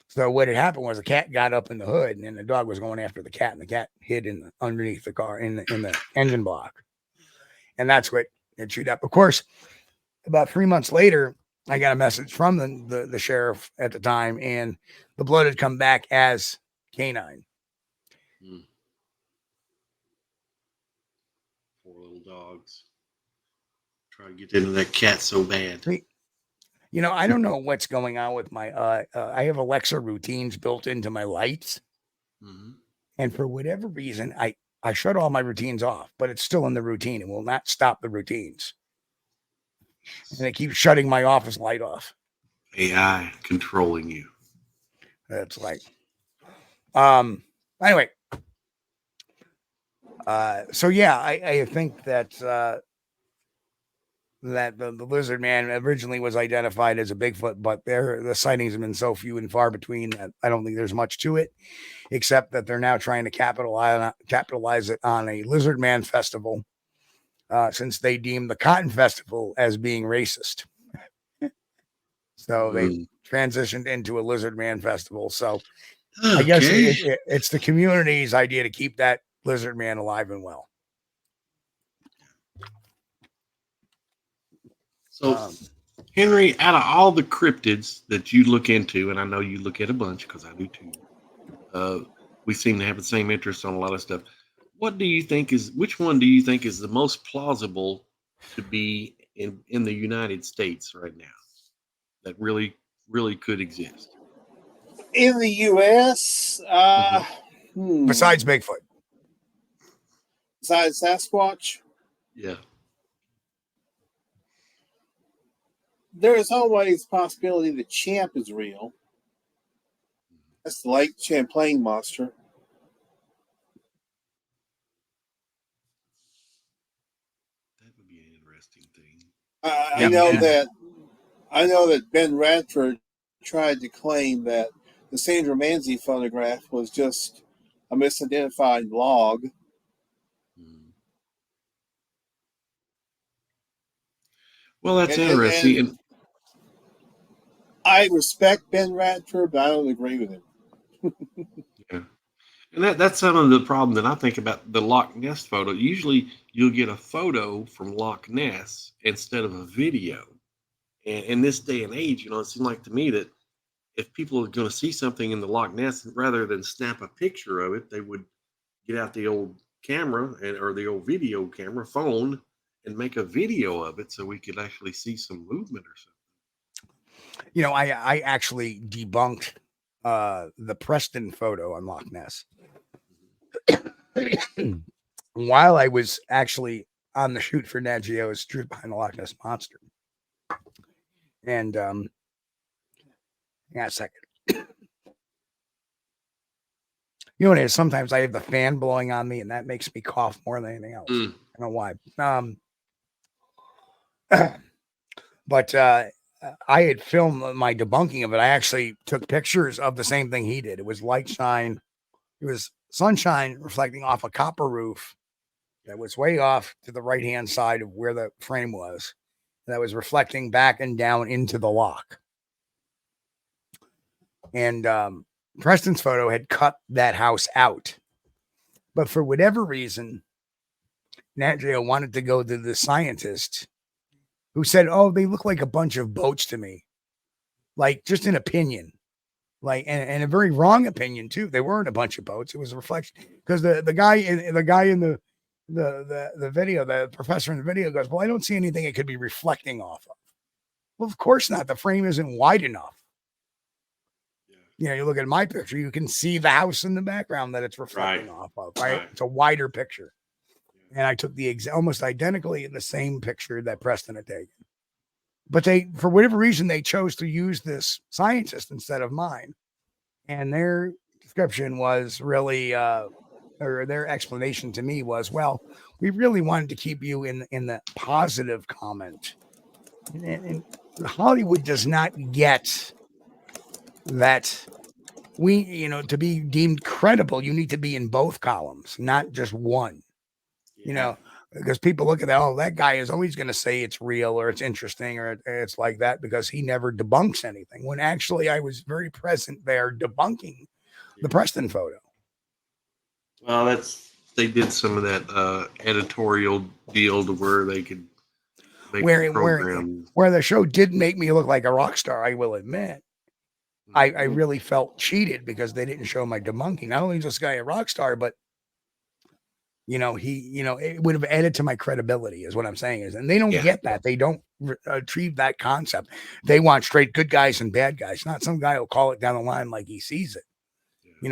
So what had happened was the cat got up in the hood, and then the dog was going after the cat, and the cat hid underneath the car in the engine block. And that's what it chewed up. Of course, about 3 months later, I got a message from the sheriff at the time, and the blood had come back as canine. Poor little dogs. Try to get into that cat so bad. I don't know what's going on with my, I have Alexa routines built into my lights. Mm-hmm. And for whatever reason, I shut all my routines off, but it's still in the routine and will not stop the routines. And it keeps shutting my office light off. AI controlling you. That's like, anyway. So yeah, I think that, that the Lizard Man originally was identified as a Bigfoot, but the sightings have been so few and far between that I don't think there's much to it, except that they're now trying to capitalize it on a Lizard Man festival, since they deem the Cotton Festival as being racist. So they transitioned into a Lizard Man festival. So I guess it's the community's idea to keep that Lizard Man alive and well. So Henry, out of all the cryptids that you look into, and I know you look at a bunch because I do too, we seem to have the same interest on a lot of stuff. Which one do you think is the most plausible to be in the United States right now that really could exist? In the U.S., Besides Bigfoot. besides Sasquatch, Yeah. there is always a possibility that Champ is real. That's the Lake Champlain monster. That would be an interesting thing. I know that Ben Radford tried to claim that the Sandra Manzi photograph was just a misidentified log. Well, that's interesting. And I respect Ben Radford, but I don't agree with him. Yeah. And that's some of the problem that I think about the Loch Ness photo. Usually you'll get a photo from Loch Ness instead of a video. And in this day and age, it seems like to me that if people are going to see something in the Loch Ness, rather than snap a picture of it, they would get out the old camera or the old video camera phone and make a video of it so we could actually see some movement or something. I actually debunked the Preston photo on Loch Ness while I was actually on the shoot for NatGeo's Truth Behind the Loch Ness Monster. And hang on a second. You know what it is? Sometimes I have the fan blowing on me, and that makes me cough more than anything else. I don't know why. But I had filmed my debunking of it. I actually took pictures of the same thing he did. It was light shine. It was sunshine reflecting off a copper roof that was way off to the right-hand side of where the frame was. That was reflecting back and down into the loch. And Preston's photo had cut that house out. But for whatever reason, NatGeo wanted to go to the scientist who said, "Oh, they look like a bunch of boats to me." Like, just an opinion. Like, and a very wrong opinion too. They weren't a bunch of boats. It was a reflection. Because the guy in the video, the professor in the video goes, "Well, I don't see anything it could be reflecting off of." Well, of course not. The frame isn't wide enough. You look at my picture, you can see the house in the background that it's reflecting off of, right? It's a wider picture. And I took the almost identically the same picture that Preston had taken. But for whatever reason, they chose to use this scientist instead of mine. And their description was really, or their explanation to me was, well, we really wanted to keep you in the positive comment. And Hollywood does not get that to be deemed credible, you need to be in both columns, not just one. Because people look at that, that guy is always going to say it's real or it's interesting or it's like that because he never debunks anything. When actually I was very present there debunking the Preston photo. Well, they did some of that editorial deal to where they could make a program. Where the show did make me look like a rock star, I will admit. I really felt cheated because they didn't show my debunking. Not only is this guy a rock star, but it would have added to my credibility is what I'm saying is, and they don't get that. They don't achieve that concept. They want straight good guys and bad guys, not some guy who'll call it down the line like he sees it,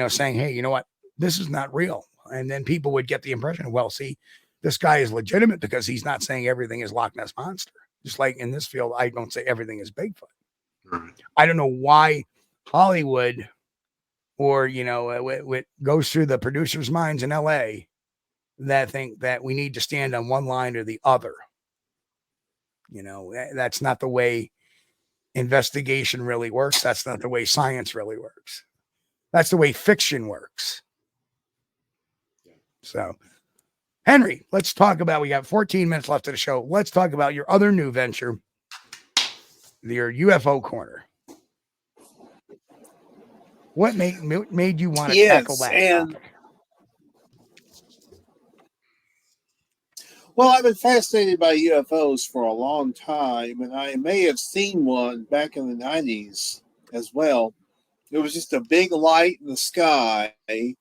saying, hey, you know what? This is not real. And then people would get the impression, well, see, this guy is legitimate because he's not saying everything is Loch Ness Monster. Just like in this field, I don't say everything is Bigfoot. Right. I don't know why Hollywood or, it goes through the producers' minds in LA that think that we need to stand on one line or the other. That's not the way investigation really works. That's not the way science really works. That's the way fiction works. So, Henry, let's talk about, we got 14 minutes left of the show. Let's talk about your other new venture, your UFO corner. What made you want to tackle that topic? Well, I've been fascinated by UFOs for a long time, and I may have seen one back in the 90s as well. It was just a big light in the sky. It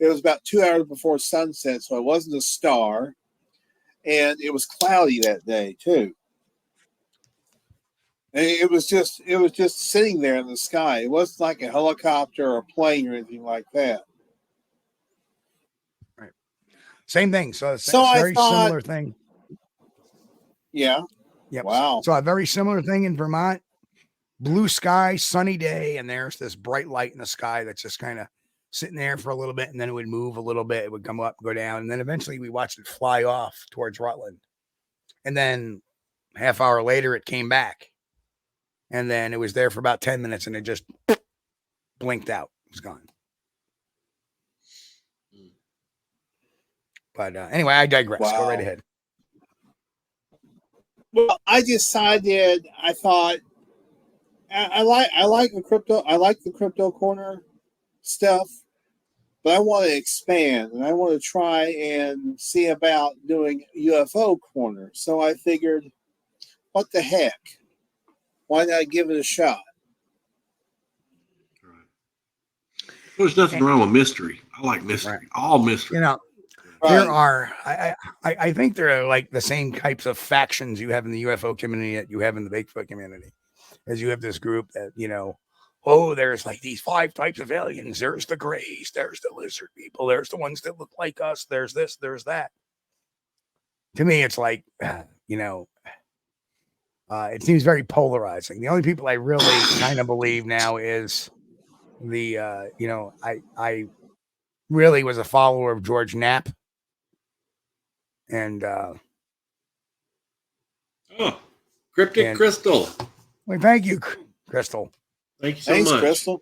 was about 2 hours before sunset, so it wasn't a star. And it was cloudy that day, too. And it was just sitting there in the sky. It wasn't like a helicopter or a plane or anything like that. Right. Same thing. So it's So a I very thought, similar thing. Yeah. Yep. Wow. So a very similar thing in Vermont. Blue sky, sunny day, and there's this bright light in the sky that's just kind of sitting there for a little bit, and then it would move a little bit. It would come up, go down, and then eventually we watched it fly off towards Rutland. And then half hour later, it came back. And then it was there for about 10 minutes, and it just blinked out. It was gone. But anyway, I digress. Wow. Go right ahead. Well, I decided, I thought, I like the crypto corner stuff, but I want to expand, and I want to try and see about doing UFO corner. So I figured, what the heck? Why not give it a shot? Right. There's nothing wrong with mystery. I like mystery. Right. All mystery. You know, there are, I think there are like the same types of factions you have in the UFO community that you have in the Bigfoot community. As you have this group that, you know, oh, there's like these 5 types of aliens. There's the grays. There's the lizard people. There's the ones that look like us. There's this, there's that. To me, it's like, you know, it seems very polarizing. The only people I really kind of believe now is the, you know, I really was a follower of George Knapp. And, Cryptic Crystal. well, thank you, Crystal. Thank you so Thanks, much. Crystal.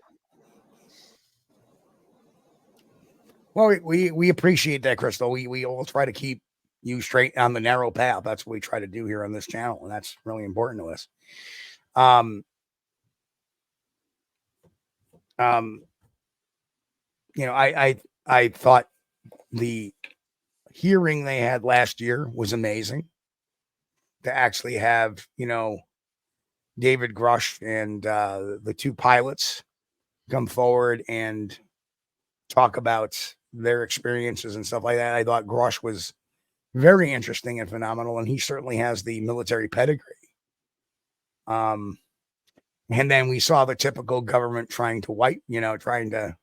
Well, we appreciate that, Crystal. We all try to keep you straight on the narrow path. That's what we try to do here on this channel, and that's really important to us. You know, I thought the hearing they had last year was amazing. To actually have, you know, David Grush and the 2 pilots come forward and talk about their experiences and stuff like that. I thought Grush was very interesting and phenomenal, and he certainly has the military pedigree. And then we saw the typical government trying to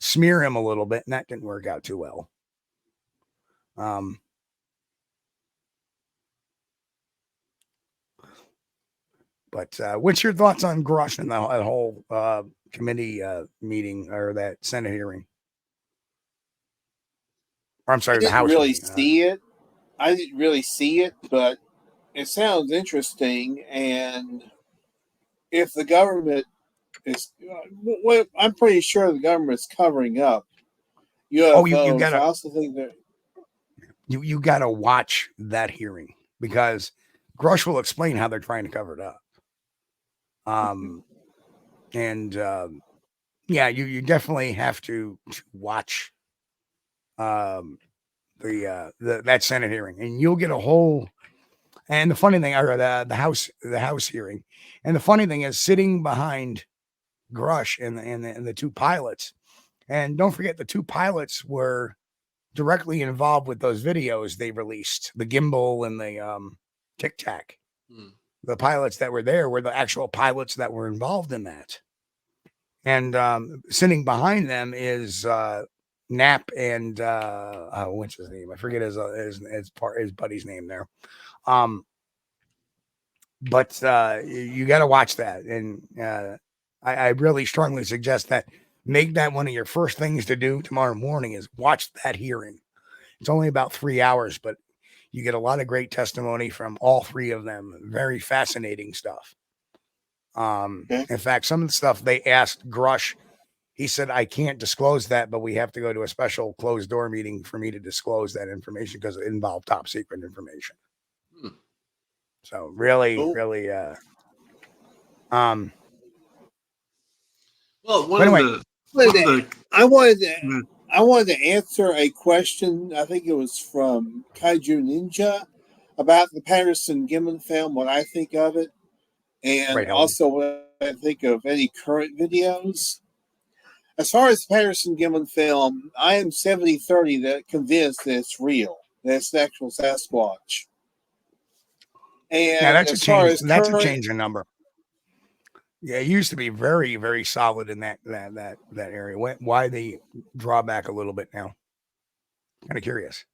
smear him a little bit, and that didn't work out too well. But what's your thoughts on Grush and that whole committee meeting or that Senate hearing? Or I'm sorry, the House. I didn't really see it, but it sounds interesting. And if the government is, well, I'm pretty sure the government is covering up UFOs. Oh, you gotta. I also think that You got to watch that hearing because Grush will explain how they're trying to cover it up. Yeah, you definitely have to watch that Senate hearing, and you'll get a whole. And the funny thing, or the House hearing, and the funny thing is sitting behind Grush and the 2 pilots, and don't forget the 2 pilots were directly involved with those videos they released, the gimbal and the Tic Tac. The pilots that were there were the actual pilots that were involved in that. And sitting behind them is Knapp and what's his name? I forget his buddy's name there. But you got to watch that, and I really strongly suggest that make that one of your first things to do tomorrow morning is watch that hearing. It's only about 3 hours, but you get a lot of great testimony from all 3 of them. Very fascinating stuff. In fact, some of the stuff they asked Grush, he said, I can't disclose that, but we have to go to a special closed door meeting for me to disclose that information because it involved top secret information. So really, really, well, I wanted I wanted to answer a question. I think it was from Kaiju Ninja about the Patterson Gimlin film, what I think of it, and Right, Helen. also what I think of any current videos. As far as the Patterson Gimlin film, I am 70-30 that convinced that it's real. That it's an actual Sasquatch. And Yeah, that's a as far change. as That's a current, change in number. Yeah, it used to be very, very solid in that area. Why they draw back a little bit now? Kind of curious.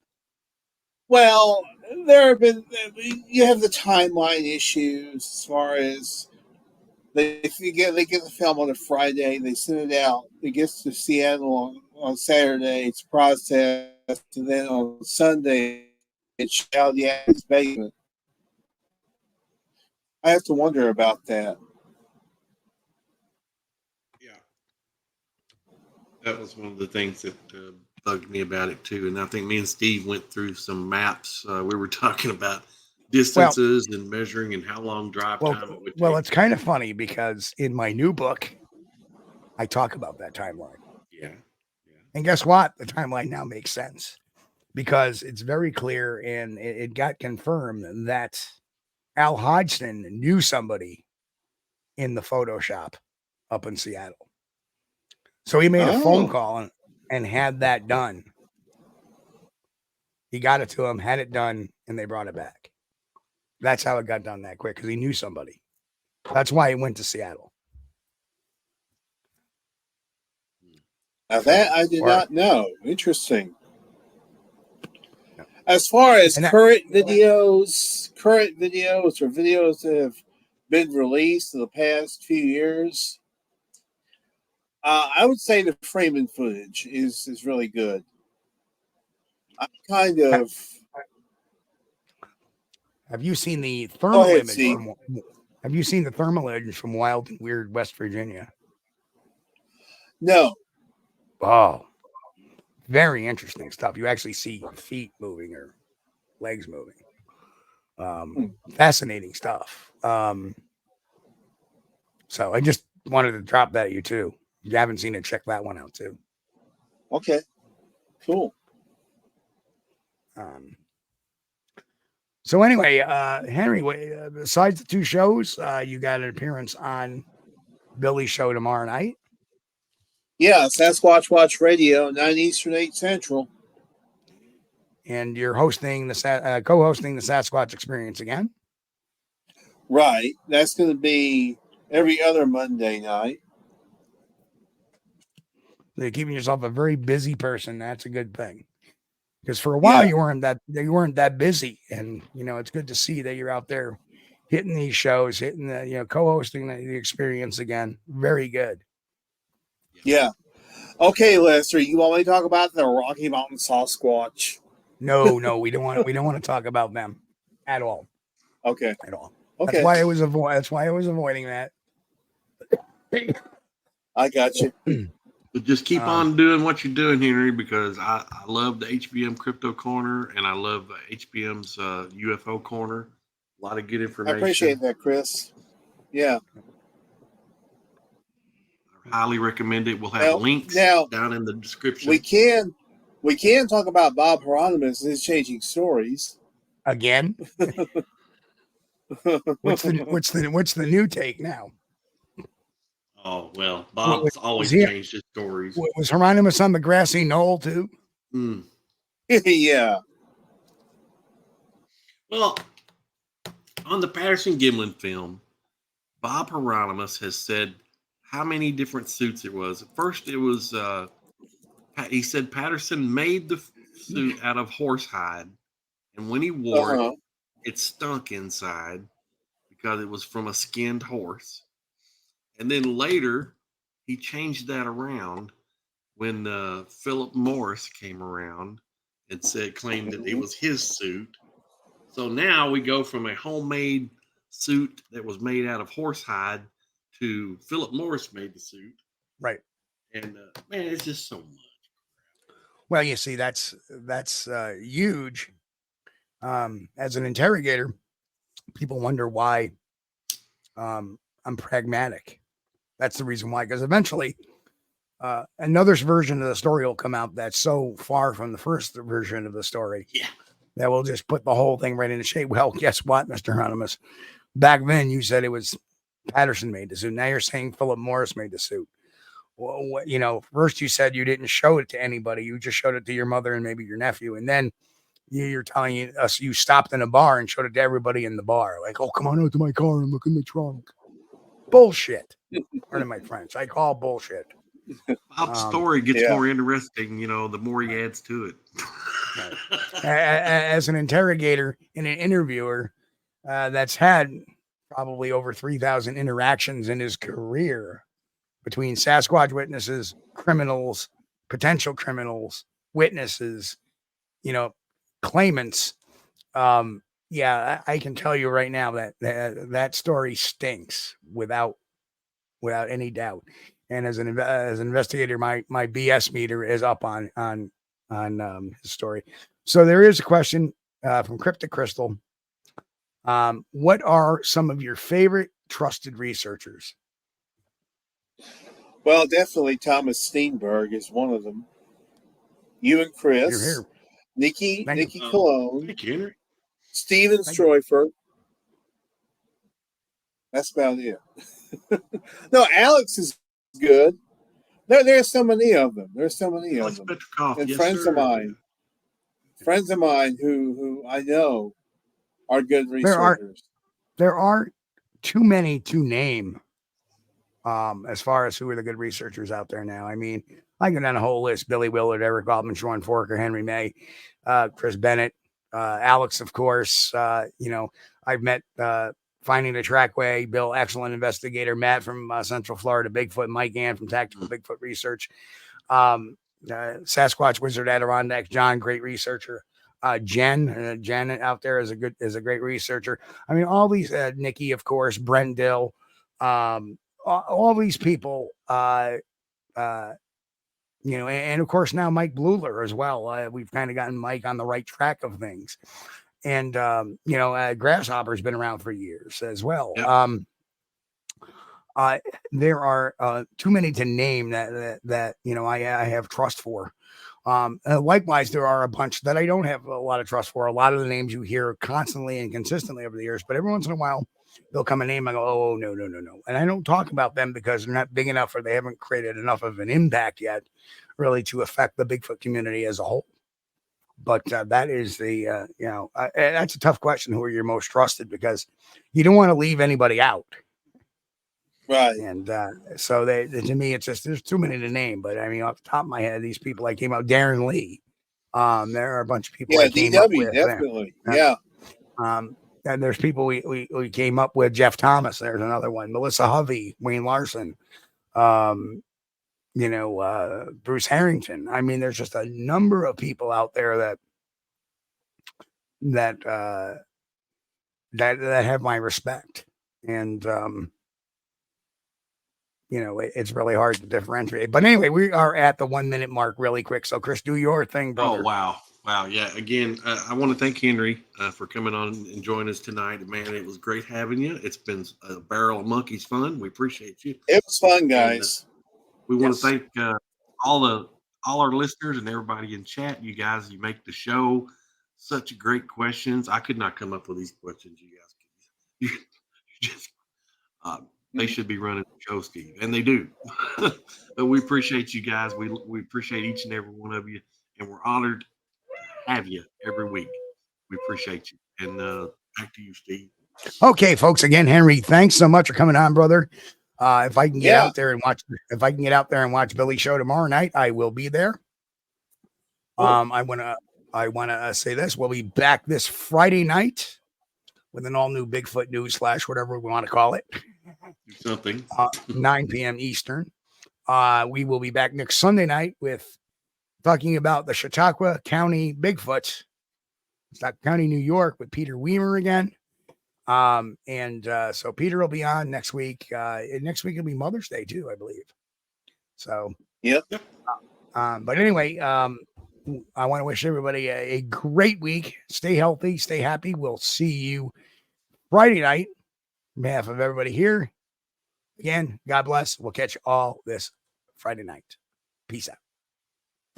well, there have been, you have the timeline issues as far as they get the film on a Friday, they send it out, it gets to Seattle on Saturday, it's processed, and then on Sunday it's out the attic's basement. I have to wonder about that. Yeah, that was one of the things that bugged me about it too. And I think me and Steve went through some maps. We were talking about distances and measuring and how long drive time it would take. Well, it's kind of funny because in my new book, I talk about that timeline. Yeah. And guess what? The timeline now makes sense because it's very clear, and it got confirmed that Al Hodgson knew somebody in the photo shop up in Seattle. So he made a phone call and had that done. He got it to him, had it done, and they brought it back. That's how it got done that quick, because he knew somebody. That's why he went to Seattle. Now that I did not know. Interesting. As far as current videos or videos that have been released in the past few years, I would say the framing footage is really good. I'm kind of. Have you seen the thermal image? Have you seen the thermal image from Wild and Weird, West Virginia? No. Oh, very interesting stuff. You actually see feet moving or legs moving. Fascinating stuff. So I just wanted to drop that at you too. If you haven't seen it, check that one out too. Okay. Cool. So anyway, Henry, besides the two shows, you got an appearance on Billy's show tomorrow night. Yeah, Sasquatch Watch Radio, 9 Eastern, 8 Central. And you're hosting co-hosting the Sasquatch Experience again. Right. That's going to be every other Monday night. You're keeping yourself a very busy person. That's a good thing. Because for a while you weren't that busy, and it's good to see that you're out there hitting these shows, hitting the co-hosting the experience again. Very good. Yeah. Okay, Lester, you want me to talk about the Rocky Mountain Sasquatch? No, we don't want to talk about them at all. Okay. At all. Okay. That's why I was avoiding that. I got you. But just keep on doing what you're doing, Henry, because I love the HBM Crypto Corner and I love HBM's UFO Corner. A lot of good information. I appreciate that, Chris. Yeah. I highly recommend it. We'll have links down in the description. We can talk about Bob Hieronymus and his changing stories. Again? What's the new take now? Oh, well, Bob's always changed his stories. Was Hieronymus on the grassy knoll too? Yeah. Well, on the Patterson Gimlin film, Bob Hieronymus has said how many different suits it was. At first, it was, he said Patterson made the suit out of horsehide. And when he wore it, it stunk inside because it was from a skinned horse. And then later, he changed that around when Philip Morris came around and claimed that it was his suit. So now we go from a homemade suit that was made out of horsehide to Philip Morris made the suit. Right. And man, it's just so much. Well, you see, that's huge. As an interrogator, people wonder why I'm pragmatic. That's the reason why, because eventually another version of the story will come out that's so far from the first version of the story. Yeah. That will just put the whole thing right into shape. Well, guess what, Mr. Anonymous? Back then, you said it was Patterson made the suit. Now you're saying Philip Morris made the suit. Well, you know, first you said you didn't show it to anybody. You just showed it to your mother and maybe your nephew. And then you're telling us you stopped in a bar and showed it to everybody in the bar. Like, oh, come on out to my car and look in the trunk. Bullshit. Pardon my French. I call bullshit. Bob's story gets more interesting, you know, the more he adds to it. As an interrogator and an interviewer that's had probably over 3,000 interactions in his career between Sasquatch witnesses, criminals, potential criminals, witnesses, you know, claimants. Yeah, I can tell you right now that story stinks without any doubt. And as an investigator, my BS meter is up on his story. So there is a question from Cryptic Crystal. What are some of your favorite trusted researchers? Well, definitely Thomas Steenberg is one of them. You and Chris. You're here. Nikki you. Cologne. Thank you, Henry. Steven Stroifert. That's about it. No, Alex is good. There's so many of them. There's so many Alex of them. Petrikov, And yes, friends sir. of mine who I know are good researchers. There aren't too many to name as far as who are the good researchers out there now. I mean, I go down a whole list: Billy Willard, Eric Altman, Sean Forker, Henry May, Chris Bennett, Alex, of course. You know, I've met Finding the Trackway, Bill, excellent investigator, Matt from Central Florida, Bigfoot, Mike Ann from Tactical Bigfoot Research, Sasquatch Wizard Adirondack, John, great researcher. Jen out there is a great researcher. I mean, all these Nikki, of course, Brent Dill, all these people, you know, and of course now Mike Bluler as well. We've kind of gotten Mike on the right track of things. And, you know, Grasshopper's been around for years as well. Yep. There are too many to name that you know, I have trust for. Likewise, there are a bunch that I don't have a lot of trust for. A lot of the names you hear constantly and consistently over the years, but every once in a while, they'll come a name. I go, oh, no. And I don't talk about them because they're not big enough or they haven't created enough of an impact yet, really, to affect the Bigfoot community as a whole. But that is the, you know, that's a tough question. Who are your most trusted? Because you don't want to leave anybody out. Right. And so to me, it's just, there's too many to name. But I mean, off the top of my head, these people I came out, Darren Lee. There are a bunch of people I came up with. Definitely. Yeah. And there's people we came up with. Jeff Thomas, there's another one. Melissa Hovey, Wayne Larson. You know, Bruce Harrington. I mean, there's just a number of people out there that have my respect. And, you know, it's really hard to differentiate. But anyway, we are at the 1 minute mark really quick. So Chris, do your thing, brother. Oh, wow. Yeah. Again, I want to thank Henry for coming on and joining us tonight. Man, it was great having you. It's been a barrel of monkeys fun. We appreciate you. It was fun, guys. We want to thank all our listeners and everybody in chat. You guys, you make the show such great questions. I could not come up with these questions. You guys, you just they should be running the show, Steve, and they do. But we appreciate you guys. We appreciate each and every one of you, and we're honored to have you every week. We appreciate you. And back to you, Steve. Okay, folks. Again, Henry, thanks so much for coming on, brother. If I can get out there and watch Billy's show tomorrow night, I will be there. I want to say this. We'll be back this Friday night with an all new Bigfoot news / whatever we want to call it. Something. 9 p.m. Eastern. We will be back next Sunday night with talking about the Chautauqua County Bigfoot, Chautauqua County, New York, with Peter Weimer again. So Peter will be on next week. Next week will be Mother's Day too, I believe. So, yep. But anyway, I want to wish everybody a great week. Stay healthy, stay happy. We'll see you Friday night. On behalf of everybody here, again, God bless. We'll catch you all this Friday night. Peace out.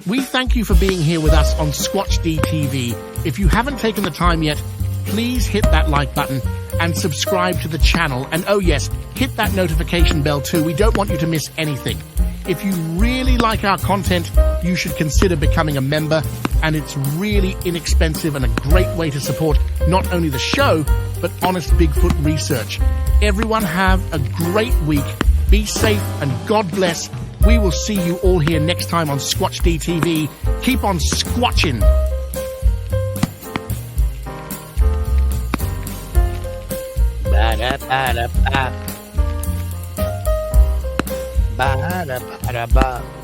We thank you for being here with us on Squatch-D TV. If you haven't taken the time yet, please hit that like button and subscribe to the channel. And oh yes, hit that notification bell too. We don't want you to miss anything. If you really like our content, you should consider becoming a member, and it's really inexpensive and a great way to support not only the show, but honest Bigfoot research. Everyone have a great week. Be safe and God bless. We will see you all here next time on Squatch-D TV. Keep on squatching. Ba-da-ba-da-ba. Ba-da-ba-da-ba.